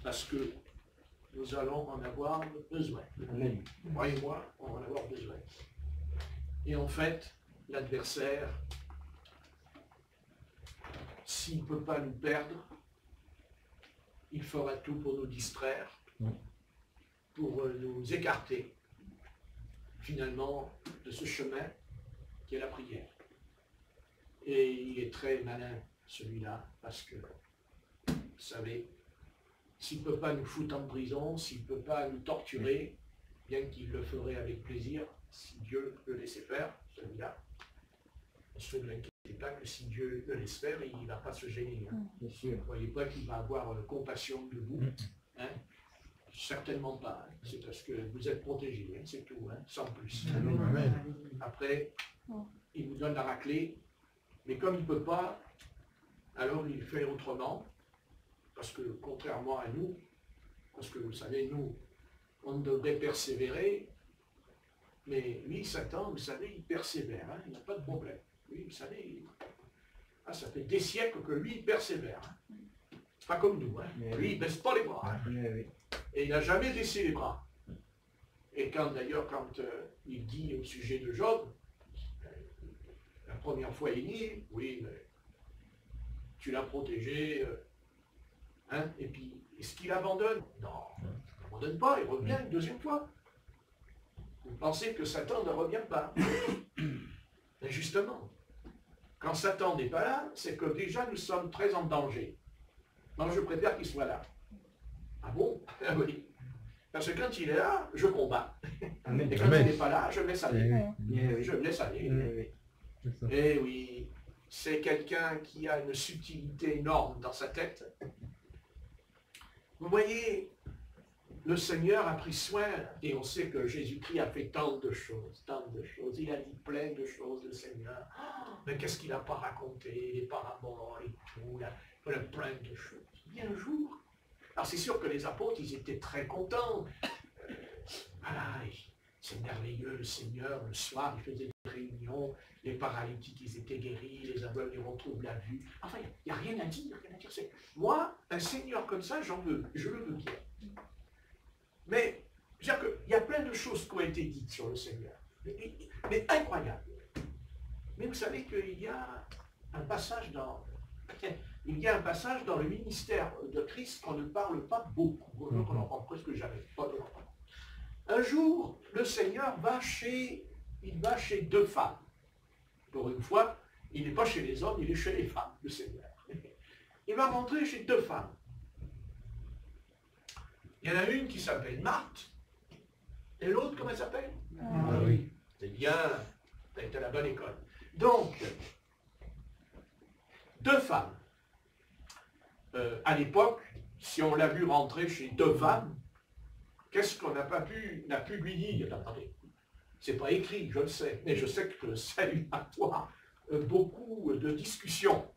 parce que nous allons en avoir besoin. Amen. Croyez-moi, on va en avoir besoin. Et en fait, l'adversaire, s'il ne peut pas nous perdre, il fera tout pour nous distraire, pour nous écarter finalement de ce chemin qui est la prière. Et il est très malin, celui-là, parce que, vous savez, s'il ne peut pas nous foutre en prison, s'il ne peut pas nous torturer, bien qu'il le ferait avec plaisir, si Dieu le laissait faire, celui-là, ne vous inquiétez pas que si Dieu le laisse faire, il ne va pas se gêner. Hein. Bien sûr. Vous ne croyez pas qu'il va avoir compassion de vous, hein? Certainement pas. Hein. C'est parce que vous êtes protégés, hein, c'est tout, hein, sans plus. Amen. Après, il vous donne la raclée, mais comme il ne peut pas, alors il fait autrement, parce que contrairement à nous, parce que vous savez, nous, on devrait persévérer, mais lui, Satan, vous savez, il persévère, hein, il n'a pas de problème. Lui, vous savez, ça fait des siècles que lui, il persévère. Hein. Pas comme nous, hein. Lui, il ne baisse pas les bras. Hein. Et il n'a jamais baissé les bras. Et d'ailleurs, quand il dit au sujet de Job, la première fois il dit, oui, mais tu l'as protégé, hein, et puis, est-ce qu'il abandonne? Non, il n'abandonne pas, il revient une deuxième fois. Vous pensez que Satan ne revient pas? Mais justement, quand Satan n'est pas là, c'est que déjà nous sommes très en danger. Moi, je préfère qu'il soit là. Ah bon? Ah oui. Parce que quand il est là, je combats. Amen. Et quand il n'est pas là, je me laisse aller. Je me laisse aller. Et oui, c'est quelqu'un qui a une subtilité énorme dans sa tête. Vous voyez, le Seigneur a pris soin, et on sait que Jésus-Christ a fait tant de choses, il a dit plein de choses, le Seigneur. Mais qu'est-ce qu'il n'a pas raconté, les paraboles et tout, il a plein de choses. Il y a un jour, alors c'est sûr que les apôtres, ils étaient très contents. Voilà, c'est merveilleux, le Seigneur, le soir, il faisait des réunions, les paralytiques, ils étaient guéris, les aveugles, ils retrouvent la vue. Enfin, il n'y a rien à dire, Moi, un Seigneur comme ça, j'en veux, je le veux bien. Mais, je veux dire qu'il y a plein de choses qui ont été dites sur le Seigneur, mais incroyables. Mais vous savez qu'il y a un passage dans le ministère de Christ qu'on ne parle pas beaucoup, on n'en parle presque jamais. Un jour, le Seigneur va chez deux femmes. Pour une fois, il n'est pas chez les hommes, il est chez les femmes, le Seigneur. Il va rentrer chez deux femmes. Il y en a une qui s'appelle Marthe, et l'autre, comment elle s'appelle? Oui. C'est bien, tu as été à la bonne école. Donc, deux femmes. À l'époque, si on l'a vu rentrer chez deux femmes, qu'est-ce qu'on n'a pu lui dire? Attendez, c'est pas écrit, je le sais, mais je sais que ça a eu à toi beaucoup de discussions.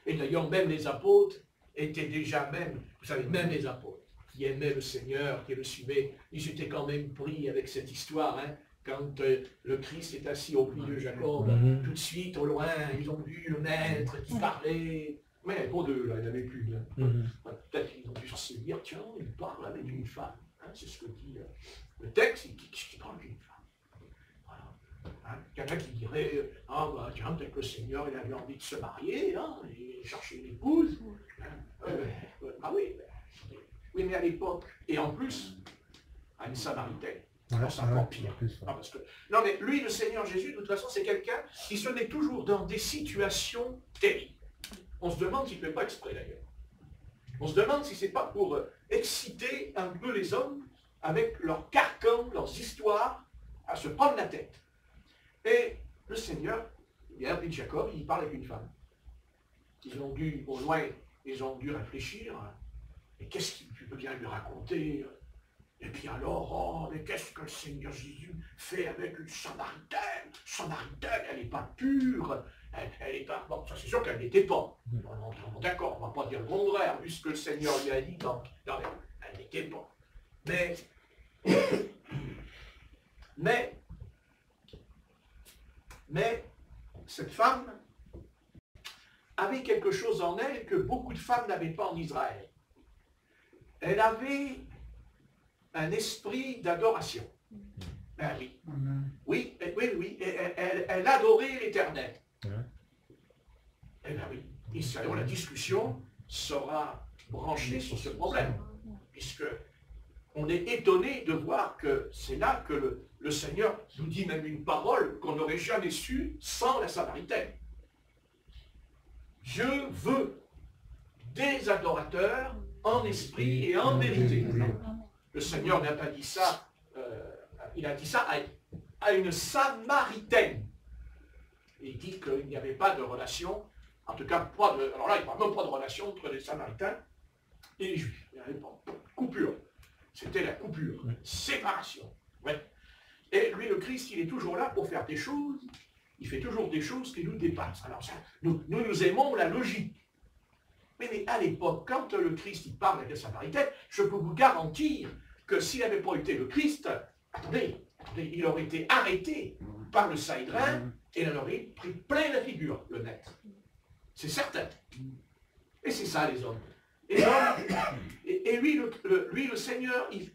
Et d'ailleurs, même les apôtres étaient déjà vous savez, même les apôtres, qui aimaient le Seigneur, qui le suivaient, ils étaient quand même pris avec cette histoire, hein, quand le Christ est assis au pied de Jacob, tout de suite, au loin, ils ont vu le maître qui parlait, mais pour deux, là, il n'y en avait plus. Peut-être qu'ils ont dû se dire, tiens, il parle avec une femme, hein, c'est ce que dit le texte, qui parle d'une femme. Voilà. Hein, quelqu'un qui dirait, ah bah tiens, peut-être que le Seigneur, il avait envie de se marier, hein, et chercher une épouse. Ah oui, oui, mais à l'époque, et en plus, à une Samaritaine. Alors c'est encore pire. Parce que... Non mais lui, le Seigneur Jésus, de toute façon, c'est quelqu'un qui se met toujours dans des situations terribles. On se demande s'il ne fait pas exprès d'ailleurs. On se demande si ce n'est pas pour exciter un peu les hommes avec leurs carcans, leurs histoires, à se prendre la tête. Et le Seigneur, il a appris Jacob, il parle avec une femme. Ils ont dû, au loin, ils ont dû réfléchir. Et qu'est-ce qu'il peut bien lui raconter? Et puis alors, oh, mais qu'est-ce que le Seigneur Jésus fait avec une Samaritaine? Samaritaine, elle n'est pas pure, elle n'est pas... Bon, ça c'est sûr qu'elle n'était pas. D'accord, on ne va pas dire le contraire, vu ce que le Seigneur lui a dit, donc, non, elle n'était pas. Mais, cette femme avait quelque chose en elle que beaucoup de femmes n'avaient pas en Israël. Elle avait un esprit d'adoration. Ben oui. Oui. Elle adorait l'Éternel. Eh bien oui. Et alors la discussion sera branchée sur ce problème. Puisque on est étonné de voir que c'est là que le Seigneur nous dit même une parole qu'on n'aurait jamais su sans la Samaritaine. Dieu veut des adorateurs en esprit et en vérité. Le Seigneur n'a pas dit ça, il a dit ça à une Samaritaine. Il dit qu'il n'y avait pas de relation, en tout cas pas de, alors là il ne parle même pas de relation entre les Samaritains et les Juifs. Il n'y avait pas de coupure. C'était la coupure, séparation. Ouais. Et lui, le Christ, il est toujours là pour faire des choses, il fait toujours des choses qui nous dépassent. Alors ça, nous aimons la logique. Mais à l'époque, quand le Christ il parle avec les Samaritains, je peux vous garantir que s'il n'avait pas été le Christ, attendez, il aurait été arrêté par le Sanhédrin et il en aurait pris plein la figure, le maître. C'est certain. Et c'est ça, les hommes. Et lui, le Seigneur, il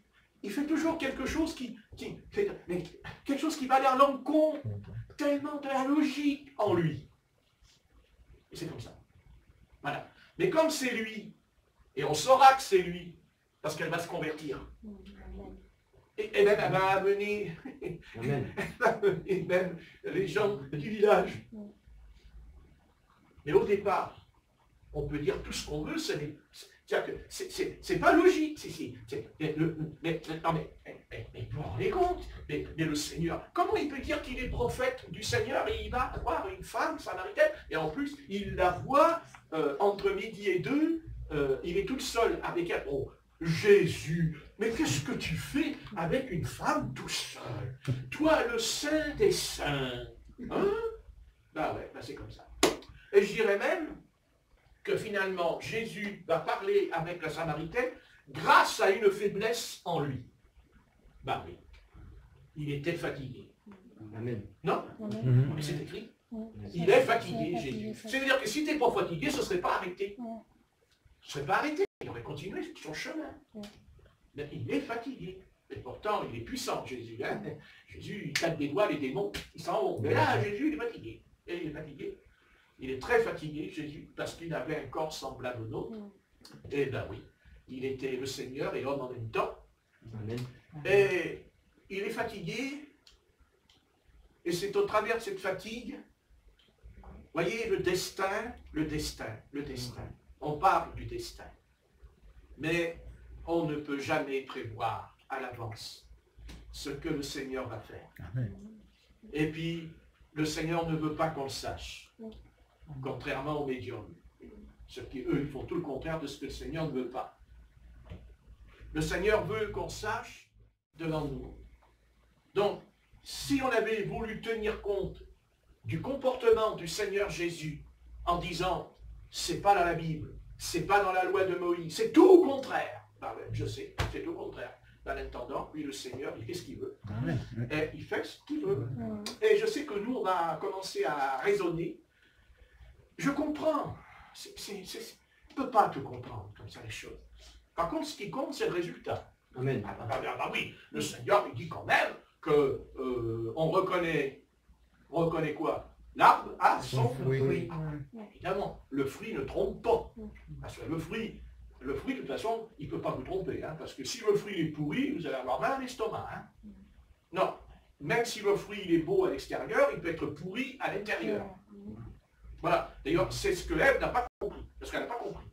fait toujours quelque chose quelque chose qui va aller à l'encontre tellement de la logique en lui. Et c'est comme ça. Voilà. Mais comme c'est lui, et on saura que c'est lui, parce qu'elle va se convertir, et même elle va amener, même les gens du village. Mais au départ, on peut dire tout ce qu'on veut, c'est pas logique. Mais vous vous rendez compte, mais le Seigneur, comment il peut dire qu'il est prophète du Seigneur et il va voir une femme samaritaine, et en plus, il la voit entre midi et 2, il est tout seul avec elle. Oh, Jésus, mais qu'est-ce que tu fais avec une femme tout seul? Toi, le saint des saints. Hein? Bah ouais, bah c'est comme ça. Et je dirais même que finalement, Jésus va parler avec la Samaritaine grâce à une faiblesse en lui. Bah oui, il était fatigué. Amen. Non? Mais c'est écrit. Il est fatigué, Jésus. C'est-à-dire que si tu n'es pas fatigué, ce ne serait pas arrêté. Ce ne serait pas arrêté. Il aurait continué son chemin. Mais il est fatigué. Et pourtant, il est puissant, Jésus. Hein? Jésus, il tape des doigts, les démons, ils s'en vont. Mais là, Jésus, il est fatigué. Et il est fatigué. Il est très fatigué, Jésus, parce qu'il avait un corps semblable au nôtre. Et ben oui, il était le Seigneur et homme en même temps. Amen. Et il est fatigué. Et c'est au travers de cette fatigue, voyez, le destin. On parle du destin. Mais on ne peut jamais prévoir à l'avance ce que le Seigneur va faire. Amen. Et puis, le Seigneur ne veut pas qu'on le sache, contrairement aux médiums. Ceux qui, eux, ils font tout le contraire de ce que le Seigneur ne veut pas. Le Seigneur veut qu'on sache devant nous. Donc, si on avait voulu tenir compte du comportement du Seigneur Jésus en disant « c'est pas dans la Bible, c'est pas dans la loi de Moïse, c'est tout au contraire », ben ouais, je sais, c'est tout au contraire. En attendant, lui, le Seigneur, il fait ce qu'il veut. Amen. Et il fait ce qu'il veut. Et je sais que nous, on va commencer à raisonner. Je comprends. On ne peut pas tout comprendre comme ça, les choses. Par contre, ce qui compte, c'est le résultat. Amen. Ah oui, le Seigneur, il dit quand même que on reconnaît quoi? L'arbre a son fruit. Évidemment, le fruit ne trompe pas. Parce que le fruit, de toute façon, il ne peut pas vous tromper. Hein, parce que si le fruit est pourri, vous allez avoir mal à l'estomac. Hein. Non, même si le fruit il est beau à l'extérieur, il peut être pourri à l'intérieur. Voilà. D'ailleurs, c'est ce que Ève n'a pas compris. Parce qu'elle n'a pas compris.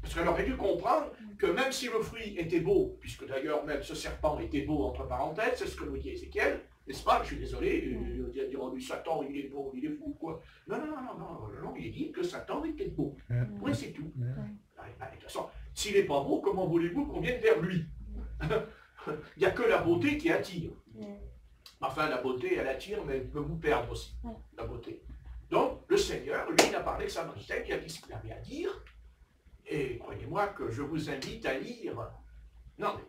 Parce qu'elle aurait dû comprendre que même si le fruit était beau, puisque d'ailleurs même ce serpent était beau entre parenthèses, c'est ce que nous dit Ézéchiel, n'est-ce pas? Je suis désolé, ils diront du Satan, il est beau, il est fou, quoi. Non, il dit que Satan était beau. Oui, c'est tout. De toute façon, s'il n'est pas beau, comment voulez-vous qu'on vienne vers lui? Il n'y a que la beauté qui attire. Enfin, la beauté, elle attire, mais elle peut vous perdre aussi, la beauté. Donc, le Seigneur, lui, il a parlé avec Samaritain, qui a dit ce qu'il avait à dire. Et croyez-moi que je vous invite à lire. Non, mais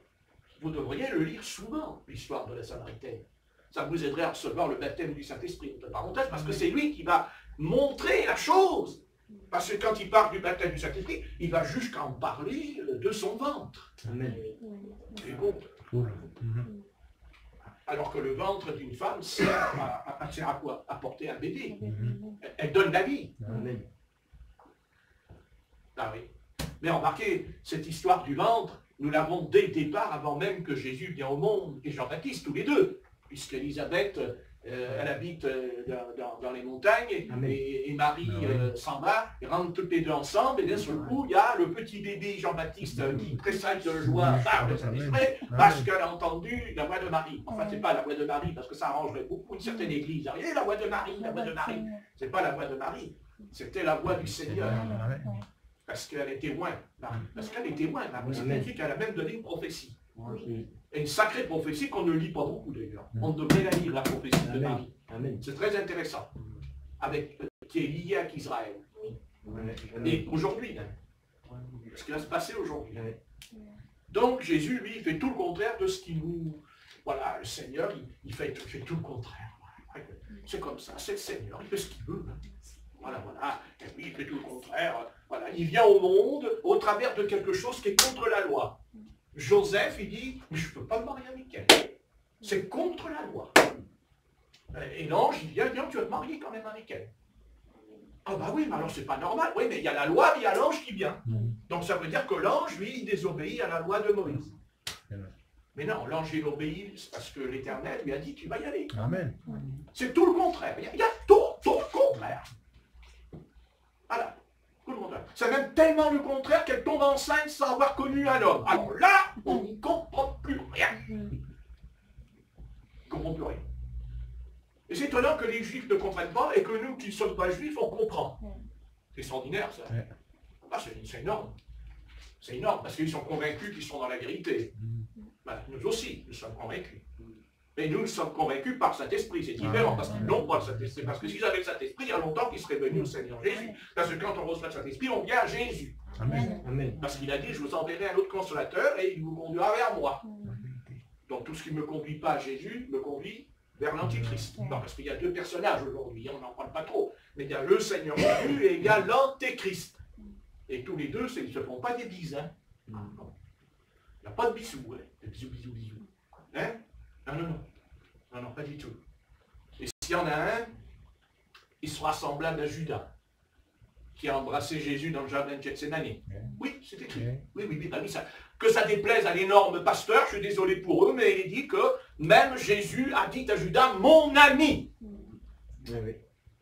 vous devriez le lire souvent, l'histoire de la Samaritaine. Ça vous aiderait à recevoir le baptême du Saint-Esprit, entre parenthèses, parce que c'est lui qui va montrer la chose. Parce que quand il parle du baptême du Saint-Esprit, il va jusqu'à en parler de son ventre. Amen. C'est bon. Alors que le ventre d'une femme sert à quoi? À porter un bébé. Elle donne la vie. Amen. Ah oui. Mais remarquez, cette histoire du ventre, nous l'avons dès le départ, avant même que Jésus vienne au monde, et Jean-Baptiste, tous les deux. Puisqu'Élisabeth, Elle habite dans les montagnes et Marie s'en va, ils rentrent toutes les deux ensemble et d'un seul coup, il y a le petit bébé Jean-Baptiste qui tressaille de joie par le Saint-Esprit parce qu'elle a entendu la voix de Marie. Enfin, c'est pas la voix de Marie parce que ça arrangerait beaucoup une certaine église. Et la voix de Marie, la voix de Marie. C'est pas la voix de Marie, c'était la voix du Seigneur. Parce qu'elle est témoin, Marie. Parce qu'elle est témoin, Marie. Ça signifie qu'elle a même donné une prophétie. Et une sacrée prophétie qu'on ne lit pas beaucoup d'ailleurs. On devrait la lire, la prophétie de Marie. C'est très intéressant. Qui est liée avec Israël. Et aujourd'hui, ce qui va se passer aujourd'hui. Donc Jésus, lui, il fait tout le contraire de ce qu'il nous... Voilà, le Seigneur, il fait tout le contraire. C'est comme ça, c'est le Seigneur, il fait ce qu'il veut. Voilà. Et puis il fait tout le contraire. Voilà, il vient au monde au travers de quelque chose qui est contre la loi. Joseph, il dit, mais je ne peux pas me marier avec elle. C'est contre la loi. Et l'ange, il vient, tu vas te marier quand même avec elle. Ah bah oui, mais alors c'est pas normal. Oui, mais il y a la loi, mais il y a l'ange qui vient. Donc ça veut dire que l'ange, lui, il désobéit à la loi de Moïse. Mais non, l'ange, il obéit parce que l'Éternel lui a dit, tu vas y aller. Amen. C'est tout le contraire. Il y a tout le contraire. Voilà. C'est même tellement le contraire qu'elle tombe enceinte sans avoir connu un homme. Alors là, on n'y comprend plus rien. On ne comprend plus rien. Et c'est étonnant que les Juifs ne comprennent pas et que nous qui ne sommes pas Juifs, on comprend. C'est extraordinaire ça. Ah, c'est énorme. C'est énorme parce qu'ils sont convaincus qu'ils sont dans la vérité. Ben, nous aussi, nous sommes convaincus. Mais nous sommes convaincus par Saint-Esprit. C'est différent parce qu'ils n'ont pas le Saint-Esprit. Parce que s'ils avaient le Saint-Esprit, il y a longtemps qu'ils seraient venus au Seigneur Jésus. Parce que quand on reçoit le Saint-Esprit, on vient à Jésus. Amen. Parce qu'il a dit, je vous enverrai un autre consolateur et il vous conduira vers moi. Donc tout ce qui ne me conduit pas à Jésus me conduit vers l'Antichrist. Non, parce qu'il y a deux personnages aujourd'hui, on n'en parle pas trop. Mais il y a le Seigneur Jésus et il y a l'Antéchrist. Et tous les deux, ils ne se font pas des bises. Hein. Non. Il n'y a pas de bisous. Hein. Des bisous. Hein? Non, pas du tout. Et s'il y en a un, il sera semblable à Judas, qui a embrassé Jésus dans le jardin de Gethsémani. Oui, c'est écrit. Oui, ça. Que ça déplaise à l'énorme pasteur, je suis désolé pour eux, mais il dit que même Jésus a dit à Judas, mon ami.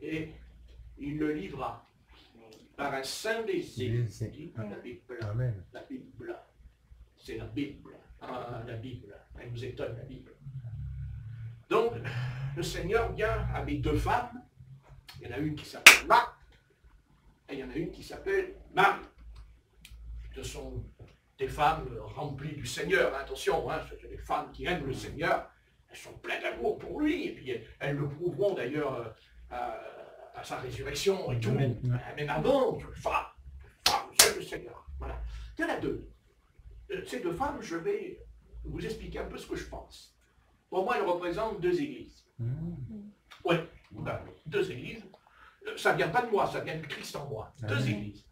Et il le livra par un saint baiser. La Bible. Amen. La Bible. C'est la Bible. Ah, la Bible. Elle nous étonne, la Bible. Donc, le Seigneur vient avec deux femmes. Il y en a une qui s'appelle Marthe et il y en a une qui s'appelle Marie. Ce sont des femmes remplies du Seigneur. Attention, hein, ce sont des femmes qui aiment le Seigneur. Elles sont pleines d'amour pour lui. Et puis, elles le prouveront d'ailleurs à sa résurrection et tout. Même avant, femme, c'est le Seigneur. Voilà. Il y en a deux. Ces deux femmes, je vais vous expliquer un peu ce que je pense. Pour moi, elles représentent deux églises. Oui, deux églises. Ça ne vient pas de moi, ça vient du Christ en moi. Deux églises.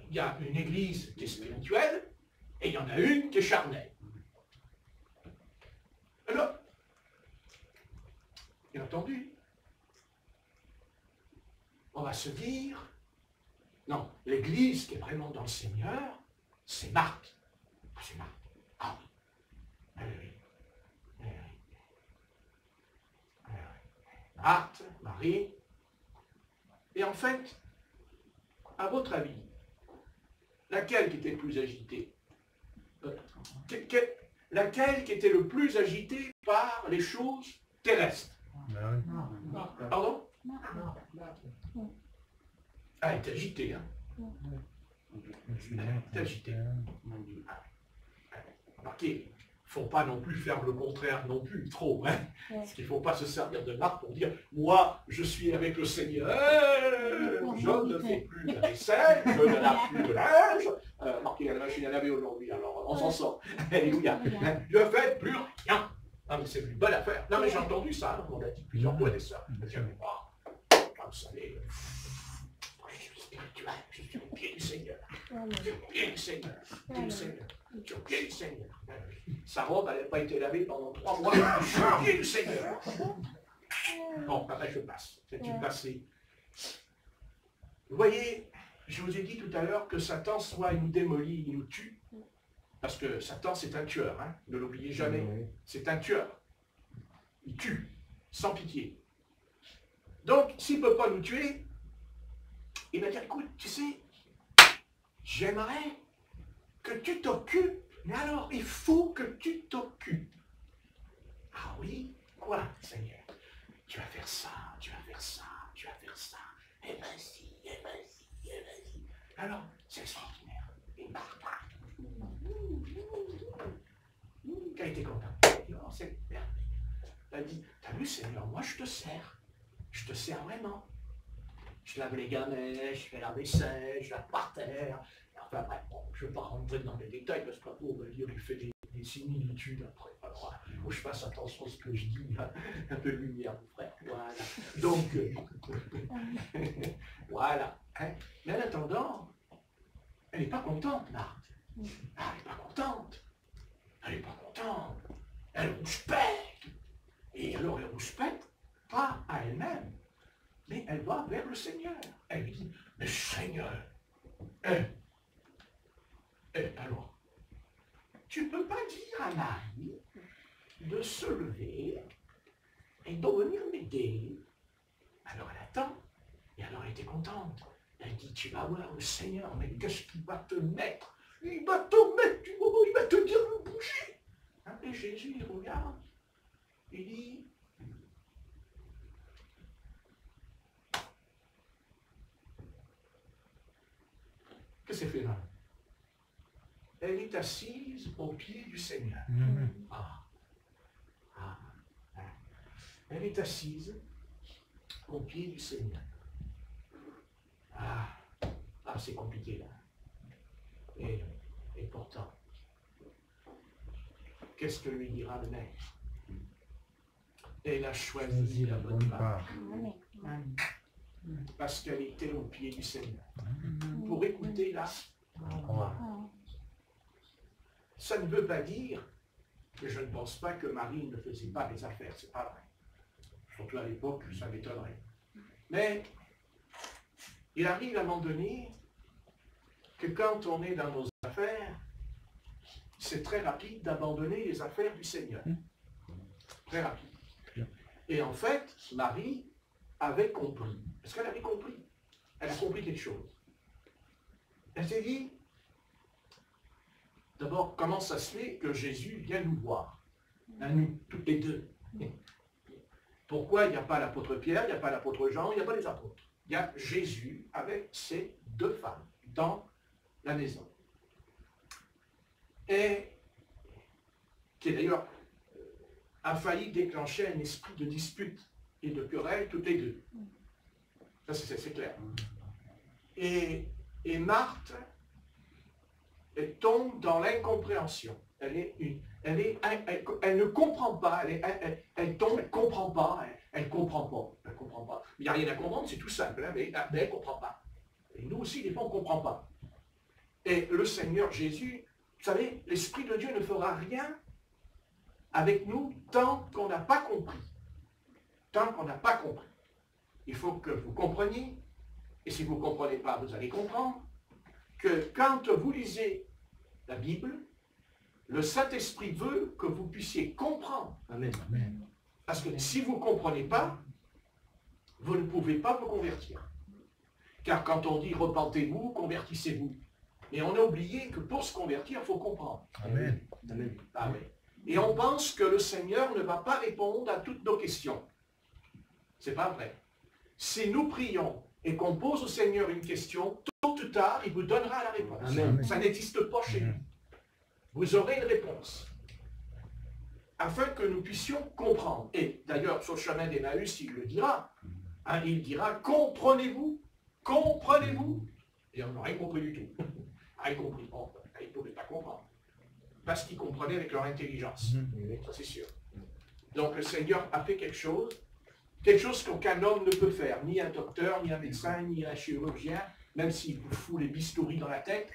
Il y a une église qui est spirituelle et il y en a une qui est charnelle. Alors, bien entendu, on va se dire, non, l'église qui est vraiment dans le Seigneur, c'est Marthe. C'est Marthe. Ah oui. Marthe, Marie. Et en fait, à votre avis, laquelle qui était le plus agitée? Laquelle qui était le plus agitée par les choses terrestres? Pardon? Ah, elle est agitée, hein? Elle est agitée. Remarquez, il ne faut pas non plus faire le contraire non plus, trop. Hein? Parce qu'il ne faut pas se servir de Marthe pour dire « Moi, je suis avec le Seigneur, je ne fais plus de vaisselle, je ne lave plus de linge. » Remarquez, il y a la machine à laver aujourd'hui, alors on s'en sort. Alléluia. Je ne fais plus rien. Non, mais c'est une bonne affaire. Non, mais j'ai entendu ça, on l'a dit plusieurs fois des sœurs. Vous savez, je suis spirituel, je suis au pied du Seigneur. Je suis au pied du Seigneur. Je suis au pied du Seigneur. Sa robe, elle n'a pas été lavée pendant 3 mois. Je suis au pied du Seigneur. Bon, après je passe. C'est une passée. Vous voyez, je vous ai dit tout à l'heure que Satan, soit il nous démolit, il nous tue. Parce que Satan, c'est un tueur. Hein. Ne l'oubliez jamais. C'est un tueur. Il tue. sans pitié. Donc, s'il ne peut pas nous tuer, il va dire, écoute, tu sais, j'aimerais que tu t'occupes, mais alors il faut que tu t'occupes. Ah oui, quoi, Seigneur? Tu vas faire ça, tu vas faire ça, tu vas faire ça, et vas-y, et vas-y, et vas-y. Alors, c'est extraordinaire. Il part. Qui a été content. Il dit, oh, c'est merveilleux. Il a dit, t'as vu, Seigneur, moi je te sers. Je te sers vraiment. Je lave les gamets, je fais la vaisselle, je lave par terre. Enfin bref, bon, je ne vais pas rentrer dans les détails parce qu'après on va dire qu'il fait des similitudes après. Alors, il faut que je fasse attention à ce que je dis, hein. Un peu de lumière, mon frère. Voilà. Donc, voilà. Hein. Mais en attendant, elle n'est pas contente, Marthe. Ah, elle n'est pas contente. Elle n'est pas contente. Elle rouspète. Et alors, elle rouspète, pas à elle-même, mais elle va vers le Seigneur. Elle lui dit, mais Seigneur, alors, tu ne peux pas dire à Marie de se lever et de venir m'aider. Alors elle attend, et alors elle était contente. Elle dit, tu vas voir le Seigneur, mais qu'est-ce qu'il va te mettre? Il va te mettre, il va te dire de bouger. Hein, et Jésus, il regarde, il dit, qu'est-ce qu'elle fait là? Elle est assise au pied du Seigneur. Elle est assise au pied du Seigneur. C'est compliqué là. Et pourtant, qu'est-ce que lui dira le maître? Elle a choisi la bonne part. Parce qu'elle était au pied du Seigneur. Pour écouter là, ça ne veut pas dire que je ne pense pas que Marie ne faisait pas des affaires, c'est pas vrai. Surtout à l'époque, ça m'étonnerait. Mais il arrive à un moment donné que quand on est dans nos affaires, c'est très rapide d'abandonner les affaires du Seigneur. Très rapide. Et en fait, Marie avait compris. Est-ce qu'elle avait compris? Elle a compris quelque chose. Elle s'est dit, d'abord, comment ça se fait que Jésus vient nous voir, à nous, toutes les deux? Pourquoi il n'y a pas l'apôtre Pierre, il n'y a pas l'apôtre Jean, il n'y a pas les apôtres? Il y a Jésus avec ses deux femmes dans la maison. Et qui d'ailleurs a failli déclencher un esprit de dispute et de querelle toutes les deux. Ça c'est clair. Et Marthe, elle tombe dans l'incompréhension. Elle ne comprend pas, elle tombe, elle ne comprend pas, elle ne comprend pas. Il n'y a rien à comprendre, c'est tout simple, hein, mais elle ne comprend pas. Et nous aussi, des fois, on ne comprend pas. Et le Seigneur Jésus, vous savez, l'Esprit de Dieu ne fera rien avec nous tant qu'on n'a pas compris. Tant qu'on n'a pas compris. Il faut que vous compreniez, et si vous ne comprenez pas, vous allez comprendre, que quand vous lisez la Bible, le Saint-Esprit veut que vous puissiez comprendre. Amen. Parce que si vous ne comprenez pas, vous ne pouvez pas vous convertir. Car quand on dit repentez-vous, convertissez-vous. Mais on a oublié que pour se convertir, il faut comprendre. Amen. Amen. Amen. Et on pense que le Seigneur ne va pas répondre à toutes nos questions. C'est pas vrai. Si nous prions et qu'on pose au Seigneur une question, tôt ou tard, il vous donnera la réponse. Amen. Ça n'existe pas chez nous. Vous aurez une réponse. Afin que nous puissions comprendre. Et d'ailleurs, sur le chemin d'Emmaüs, il le dira. Hein, il dira, comprenez-vous? Comprenez-vous? Et on n'a rien compris du tout. Rien compris. Bon, ils ne pouvaient pas comprendre. Parce qu'ils comprenaient avec leur intelligence. Ça, c'est sûr. Donc, le Seigneur a fait quelque chose qu'aucun homme ne peut faire. Ni un docteur, ni un médecin, ni un chirurgien, même s'il vous fout les bistouris dans la tête,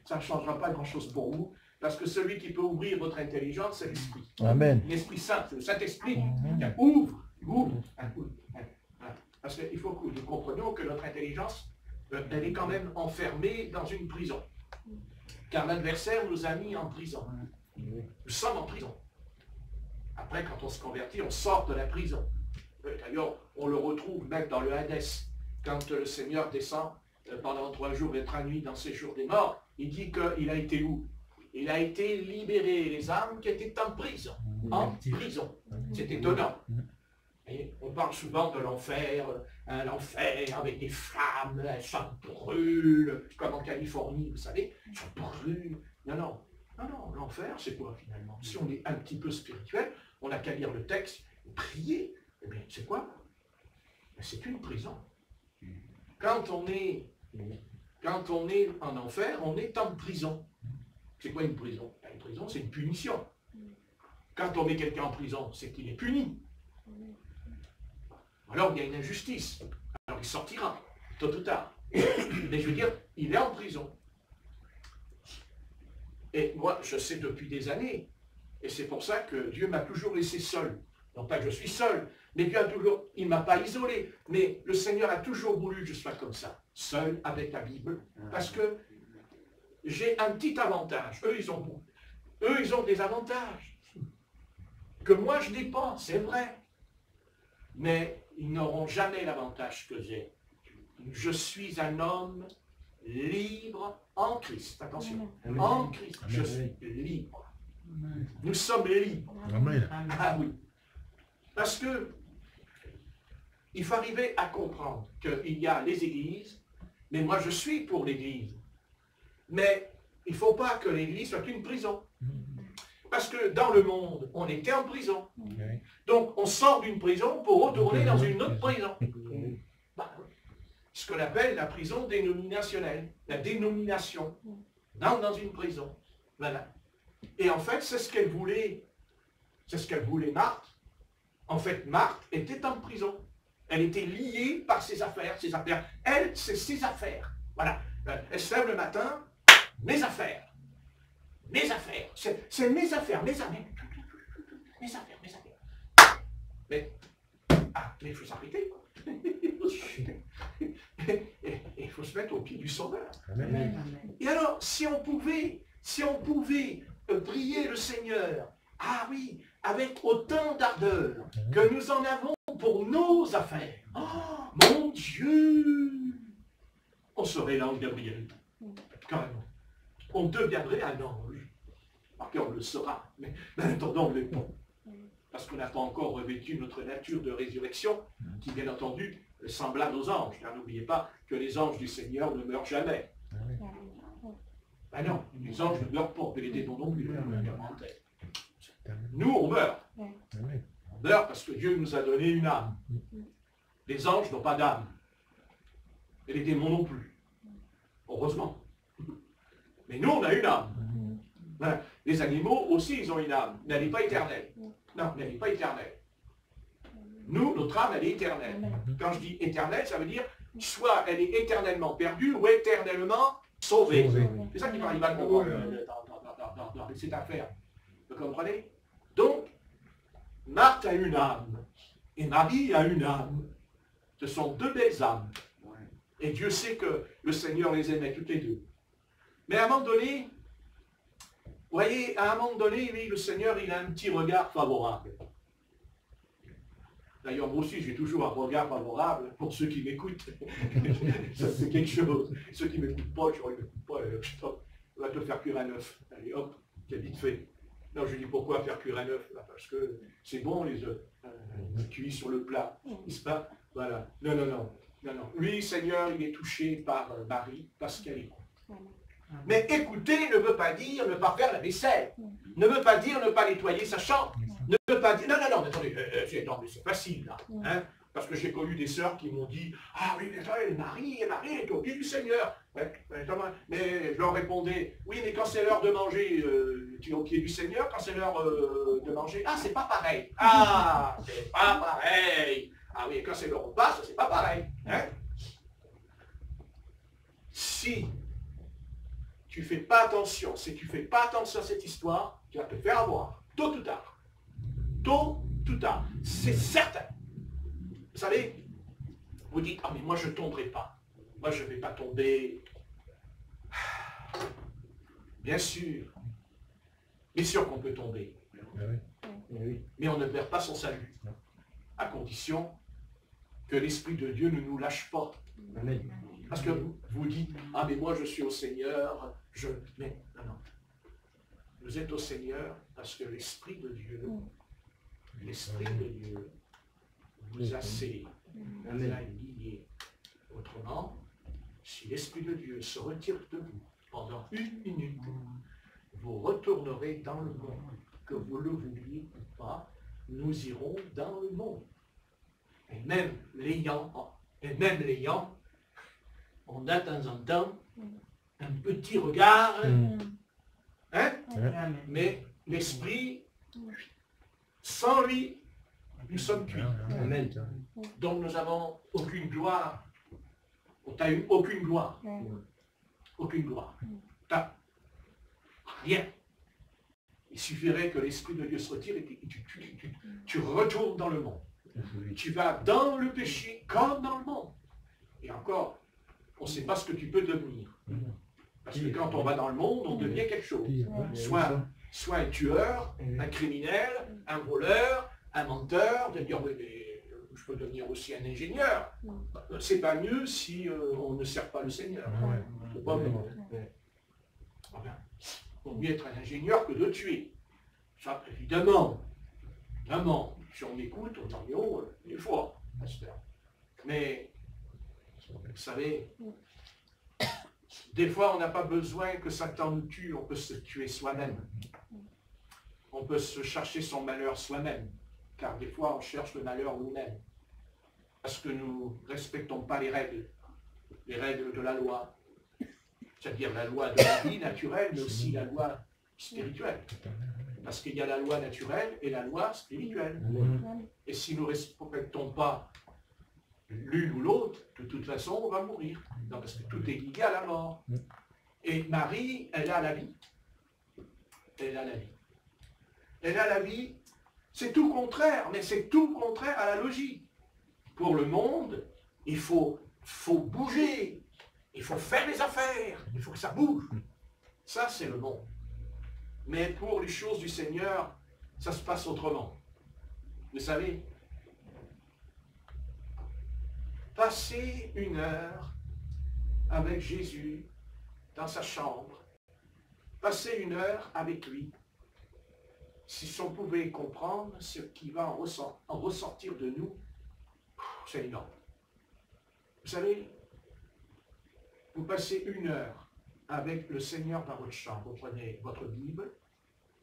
ça ne changera pas grand-chose pour vous. Parce que celui qui peut ouvrir votre intelligence, c'est l'Esprit. Amen. L'Esprit Saint, c'est le Saint-Esprit qui ouvre. Parce qu'il faut que nous comprenions que notre intelligence, elle est quand même enfermée dans une prison. Car l'adversaire nous a mis en prison. Nous sommes en prison. Après, quand on se convertit, on sort de la prison. D'ailleurs, on le retrouve même dans le Hadès. Quand le Seigneur descend pendant 3 jours et 3 nuits dans ses jours des morts, il dit qu'il a été où? Il a été libéré les âmes qui étaient en prison. En prison. C'est étonnant. Et on parle souvent de l'enfer, l'enfer avec des flammes, ça brûle, comme en Californie, vous savez, ça brûle. Non, non, non, non, l'enfer, c'est quoi finalement? Si on est un petit peu spirituel, on n'a qu'à lire le texte, prier. Eh bien, c'est quoi? C'est une prison. Quand on est en enfer, on est en prison. C'est quoi une prison? Une prison, c'est une punition. Quand on met quelqu'un en prison, c'est qu'il est puni. Alors il y a une injustice. Alors il sortira, tôt ou tard. Mais je veux dire, il est en prison. Et moi, je sais depuis des années, et c'est pour ça que Dieu m'a toujours laissé seul. Non pas que je suis seul, mais Dieu a toujours, il ne m'a pas isolé, mais le Seigneur a toujours voulu que je sois comme ça, seul avec la Bible, parce que j'ai un petit avantage. Eux, ils ont des avantages que moi, je n'ai pas, c'est vrai. Mais ils n'auront jamais l'avantage que j'ai. Je suis un homme libre en Christ. Attention, en Christ, je suis libre. Nous sommes libres. Amen. Ah oui. Parce que il faut arriver à comprendre qu'il y a les églises, mais moi je suis pour l'église. Mais il ne faut pas que l'église soit une prison. Parce que dans le monde, on était en prison. Donc on sort d'une prison pour retourner dans une autre prison. Ce qu'on appelle la prison dénominationnelle. La dénomination. Dans une prison. Voilà. Et en fait, c'est ce qu'elle voulait. C'est ce qu'elle voulait, Marthe. En fait, Marthe était en prison. Elle était liée par ses affaires. Ses affaires. Elle, c'est ses affaires. Voilà. Elle se lève le matin. Mes affaires. Mes affaires. C'est mes affaires. Mes affaires. Mes affaires. Mes affaires. Mais il faut s'arrêter. Il faut se mettre au pied du Sauveur. Amen. Et alors, si on pouvait prier le Seigneur, ah oui, avec autant d'ardeur que nous en avons pour nos affaires. Oh, mon Dieu! On serait l'ange Gabriel. Carrément. On deviendrait un ange. Ok, on le sera, mais en attendant, on ne l'est pas. Parce qu'on n'a pas encore revêtu notre nature de résurrection, qui bien entendu est semblable aux anges. Car n'oubliez pas que les anges du Seigneur ne meurent jamais. Ben non, les anges ne meurent pas, mais les démons non plus. Nous, on meurt. On meurt parce que Dieu nous a donné une âme. Les anges n'ont pas d'âme. Et les démons non plus. Heureusement. Mais nous, on a une âme. Voilà. Les animaux aussi, ils ont une âme. Mais elle n'est pas éternelle. Non, elle n'est pas éternelle. Nous, notre âme, elle est éternelle. Quand je dis éternelle, ça veut dire soit elle est éternellement perdue ou éternellement sauvée. C'est ça qu'il arrive à comprendre dans cette affaire. Vous comprenez? Donc, Marthe a une âme et Marie a une âme. Ce sont deux belles âmes. Et Dieu sait que le Seigneur les aimait toutes les deux. Mais à un moment donné, vous voyez, à un moment donné, oui, le Seigneur, il a un petit regard favorable. D'ailleurs, moi aussi, j'ai toujours un regard favorable pour ceux qui m'écoutent. Ça, c'est quelque chose. Ceux qui ne m'écoutent pas, je ne m'écoute pas, stop, on va te faire cuire un œuf. Allez, hop, c'est vite fait. Non, je dis pourquoi faire cuire un œuf? Parce que c'est bon, les œufs. Cuits sur le plat, n'est-ce pas? Voilà. Non, non, non. Non, non. Lui, Seigneur, il est touché par Marie parce qu'elle écoute. Mais écouter ne veut pas dire ne pas faire la vaisselle. Ne veut pas dire ne pas nettoyer sa chambre. Ne veut pas dire... Non, non, non, mais attendez, c'est facile, là. Hein, parce que j'ai connu des sœurs qui m'ont dit « Ah oui, mais Marie est au pied du Seigneur. » Mais je leur répondais « Oui, mais quand c'est l'heure de manger, tu es au pied du Seigneur. Quand c'est l'heure de manger, ah, c'est pas pareil. Ah, c'est pas pareil. Ah oui, quand c'est le repas, ça c'est pas pareil. Hein? Si tu fais pas attention, si tu fais pas attention à cette histoire, tu vas te faire avoir, tôt ou tard. Tôt ou tard, c'est certain. Vous savez, vous dites, ah mais moi je ne tomberai pas. Moi je ne vais pas tomber. Bien sûr qu'on peut tomber. Mais on ne perd pas son salut. À condition que l'Esprit de Dieu ne nous lâche pas. Amen. Parce que vous dites, ah mais moi je suis au Seigneur, mais non. Vous êtes au Seigneur parce que l'Esprit de Dieu vous a scellé, vous a lié. Autrement, si l'Esprit de Dieu se retire de vous pendant 1 minute, vous retournerez dans le monde. Que vous le vouliez ou pas, nous irons dans le monde. Et même l'ayant, on a de temps en temps un petit regard, hein? Mais l'Esprit, sans lui, nous sommes cuits. Amen. Donc nous n'avons aucune gloire. On t'a eu aucune gloire. Aucune gloire. T'as rien. Il suffirait que l'Esprit de Dieu se retire et tu retournes dans le monde. Tu vas dans le péché comme dans le monde. Et encore, on ne sait pas ce que tu peux devenir. Parce que quand on va dans le monde, on devient quelque chose. Soit un tueur, un criminel, un voleur, un menteur, de dire oui, mais je peux devenir aussi un ingénieur. C'est pas mieux si on ne sert pas le Seigneur. C'est pas mieux. Enfin, il vaut mieux être un ingénieur que de tuer. Ça, évidemment, si on écoute, on en est haut, des fois, pasteur. Mais, vous savez, des fois, on n'a pas besoin que Satan nous tue, on peut se tuer soi-même. On peut se chercher son malheur soi-même, car des fois, on cherche le malheur nous-mêmes. Parce que nous ne respectons pas les règles de la loi. C'est-à-dire la loi de la vie naturelle, mais aussi la loi spirituelle. Parce qu'il y a la loi naturelle et la loi spirituelle. Et si nous ne respectons pas l'une ou l'autre, de toute façon, on va mourir. Non, parce que tout est lié à la mort. Et Marie, elle a la vie. Elle a la vie. Elle a la vie. C'est tout contraire, mais c'est tout contraire à la logique. Pour le monde, il faut bouger. Il faut faire des affaires. Il faut que ça bouge. Ça, c'est le monde. Mais pour les choses du Seigneur, ça se passe autrement. Vous savez, passer 1 heure avec Jésus dans sa chambre, passer 1 heure avec lui, si on pouvait comprendre ce qui va en ressortir de nous, c'est énorme. Vous savez, vous passez 1 heure avec le Seigneur dans votre chambre, vous prenez votre Bible,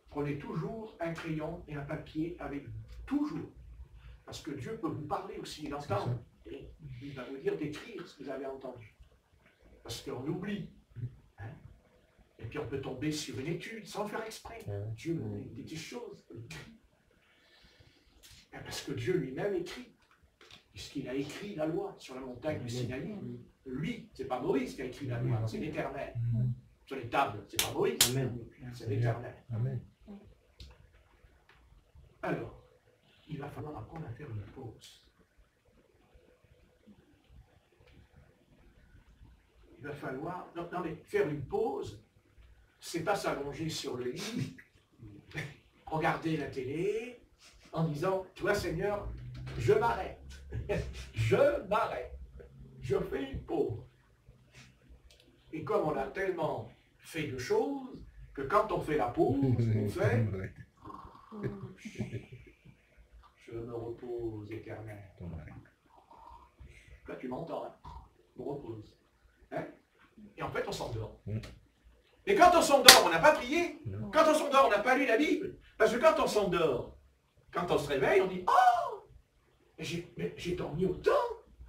prenez toujours un crayon et un papier avec vous. Toujours. Parce que Dieu peut vous parler aussi, il entend. Et il va vous dire d'écrire ce que vous avez entendu. Parce qu'on oublie. Hein? Et puis on peut tomber sur une étude sans le faire exprès. Dieu nous dit des choses. Parce que Dieu lui-même écrit. Puisqu'il a écrit la loi sur la montagne du Sinaï. Lui, c'est pas Moïse qui a écrit la loi, c'est l'Éternel. Sur les tables, c'est pas Moïse, c'est l'Éternel. Alors, il va falloir apprendre à faire une pause. Il va falloir... Non, mais faire une pause, c'est pas s'allonger sur le lit, regarder la télé, en disant, toi Seigneur, je m'arrête. Je m'arrête. Je fais une pause. Et comme on a tellement fait de choses, que quand on fait la pause, on fait... Je me repose, Éternel. Là, tu m'entends, hein? Je me repose. Hein? Et en fait, on s'endort. Et quand on s'endort, on n'a pas prié. Quand on s'endort, on n'a pas lu la Bible. Parce que quand on s'endort, quand on se réveille, on dit « Oh, j'ai dormi autant.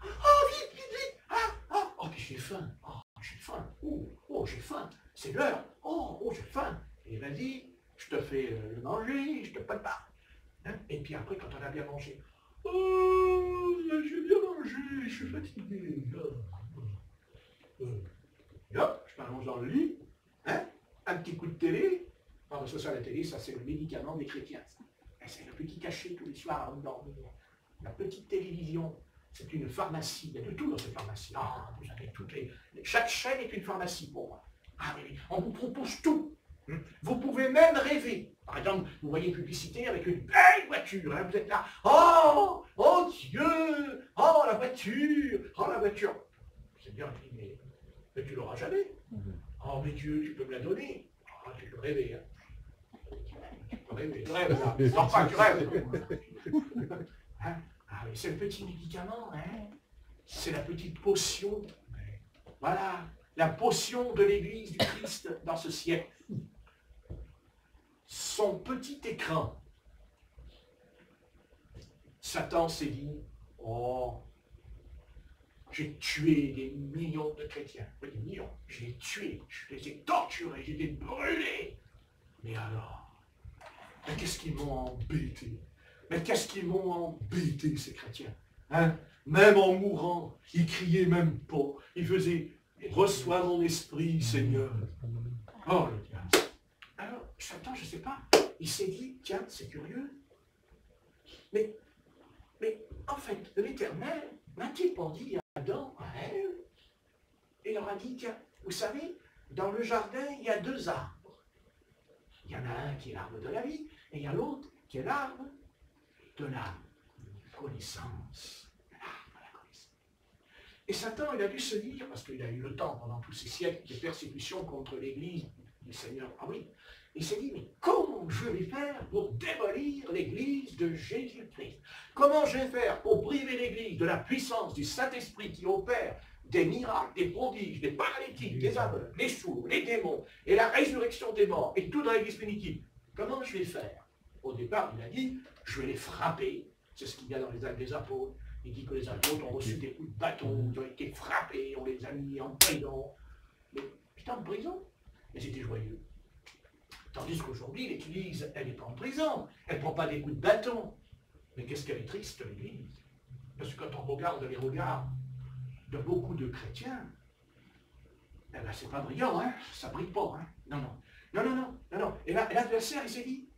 Oh, vite, vite, vite. Oh, puis j'ai faim. Oh, j'ai faim. Oh, j'ai faim. C'est l'heure. Oh, j'ai faim. Et vas-y, je te fais le manger, je te prépare. Hein? Et puis après, quand on a bien mangé, oh, j'ai bien mangé, je suis fatigué. Et hop, je m'allonge dans le lit. Hein? Un petit coup de télé. Non, parce que ça, la télé, ça, c'est le médicament des chrétiens. C'est le petit cachet tous les soirs avant de dormir. La petite télévision, c'est une pharmacie. Il y a de tout dans cette pharmacie. Ah, vous avez toutes les... Chaque chaîne est une pharmacie pour moi. Ah oui, on vous propose tout. Vous pouvez même rêver. Par exemple, vous voyez une publicité avec une belle voiture. Hein, vous êtes là. Oh, oh Dieu, oh la voiture, oh la voiture. C'est bien, mais tu l'auras jamais. Oh mais Dieu, tu peux me la donner. Ah, tu peux rêver. Hein. Tu peux rêver. Tu rêves là. Non pas, tu rêves. Hein? Ah oui, c'est le petit médicament. Hein? C'est la petite potion. Voilà, la potion de l'Église du Christ dans ce siècle. Son petit écran. Satan s'est dit, oh, j'ai tué des millions de chrétiens. Oui, des millions. Je les ai tués, je les ai torturés, je les ai brûlés. Mais alors, mais qu'est-ce qu'ils m'ont embêté? Mais qu'est-ce qu'ils m'ont embêté, ces chrétiens? Hein? Même en mourant, ils criaient même pas. Ils faisaient, reçois mon esprit, Seigneur. Oh, le diable. Alors, Satan, je ne sais pas, il s'est dit, tiens, c'est curieux. Mais en fait, l'Éternel n'a-t-il pas dit à Adam, à Ève, il leur a dit, tiens, vous savez, dans le jardin, il y a deux arbres. Il y en a un qui est l'arbre de la vie, et il y a l'autre qui est l'arbre de la connaissance. L'arbre de la connaissance. Et Satan, il a dû se dire, parce qu'il a eu le temps pendant tous ces siècles de persécution contre l'Église du Seigneur, ah oui, il s'est dit, mais comment je vais faire pour démolir l'Église de Jésus-Christ? Comment je vais faire pour priver l'Église de la puissance du Saint-Esprit qui opère des miracles, des prodiges, des paralytiques, des aveugles, les sourds, les démons, et la résurrection des morts, et tout dans l'Église primitive? Comment je vais faire? Au départ, il a dit, je vais les frapper. C'est ce qu'il y a dans les Actes des Apôtres. Il dit que les apôtres ont reçu des coups de bâton, ils ont été frappés, on les a mis en prison. Mais putain, en prison? Mais c'était joyeux. Tandis qu'aujourd'hui, l'Église, elle n'est pas en prison, elle ne prend pas des coups de bâton. Mais qu'est-ce qu'elle est triste, l'Église? Parce que quand on regarde les regards de beaucoup de chrétiens, eh ben c'est pas brillant, hein? Ça brille pas, hein? Non, non. Non, non, non, non, non. Et l'adversaire, il s'est dit,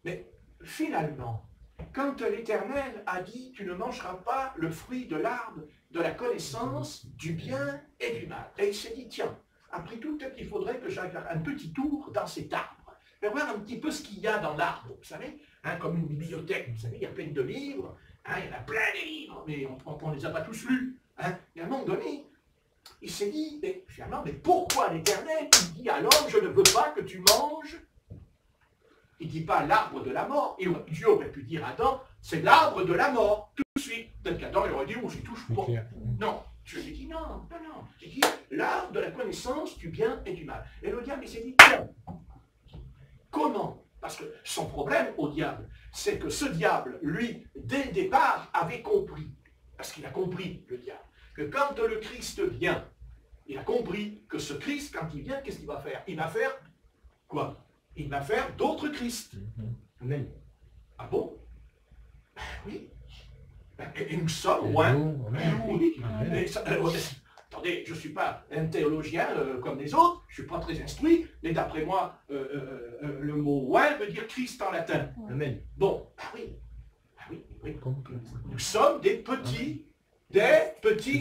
mais finalement, quand l'Éternel a dit, tu ne mangeras pas le fruit de l'arbre de la connaissance du bien et du mal. Et il s'est dit, tiens, après tout, peut-être qu'il faudrait que j'aille faire un petit tour dans cet arbre. Faire voir un petit peu ce qu'il y a dans l'arbre, vous savez, hein, comme une bibliothèque, vous savez, il y a plein de livres, hein, il y en a plein de livres, mais on ne les a pas tous lus. Hein. Et à un moment donné, il s'est dit, mais finalement, mais pourquoi l'Éternel, il dit à l'homme, je ne veux pas que tu manges? Il ne dit pas l'arbre de la mort. Et Dieu aurait pu dire à Adam, c'est l'arbre de la mort, tout de suite. Peut-être qu'Adam, il aurait dit, oh, j'y touche pas. Non. Dieu lui dit, non, non, non. Il dit, l'arbre de la connaissance du bien et du mal. Et le diable, il s'est dit, tiens, comment? Parce que son problème au diable, c'est que ce diable, lui, dès le départ, avait compris, parce qu'il a compris, le diable, que quand le Christ vient, il a compris que ce Christ, quand il vient, qu'est-ce qu'il va faire? Il va faire quoi? Il va faire d'autres Christ. Amen. Ah bon? Ben oui. Et nous sommes loin. Oui. Attendez, je ne suis pas un théologien comme les autres, je ne suis pas très instruit, mais d'après moi, le mot « oin » veut dire Christ en latin. Amen. Bon, ah oui. Ah oui, oui. Nous sommes des petits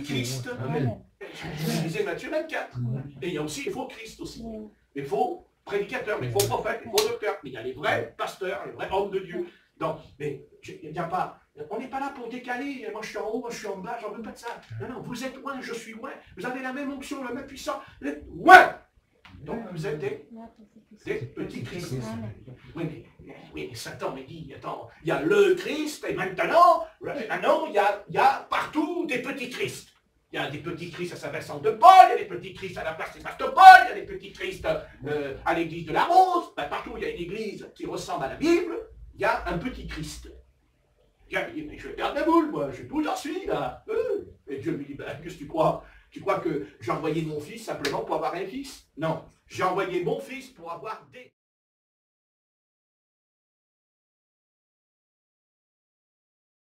Christ. Amen. Je disais Matthieu 24. Et il y a aussi les faux Christ aussi. Les faux prédicateurs, les faux prophètes, les faux docteurs. Mais il y a les vrais pasteurs, les vrais hommes de Dieu. Donc, mais il n'y a pas... On n'est pas là pour décaler, moi je suis en haut, moi je suis en bas, j'en veux pas de ça. Non, non, vous êtes loin, je suis loin, vous avez la même onction, la même puissance, vous êtes loin. Donc vous êtes des petits Christ. Oui, mais Satan me dit, attends, il y a le Christ, et maintenant il y a partout des petits Christ. Il y a des petits Christ à Saint-Vincent de Paul, il y a des petits Christ à la place Sébastopol, il y a des petits Christ à l'église de la Rose. Ben, partout où il y a une église qui ressemble à la Bible, il y a un petit Christ. Mais je vais perdre la boule, moi, je suis tout j'en suis, là. Et Dieu lui dit, ben, qu'est-ce que tu crois? Tu crois que j'ai envoyé mon fils simplement pour avoir un fils? Non, j'ai envoyé mon fils pour avoir des...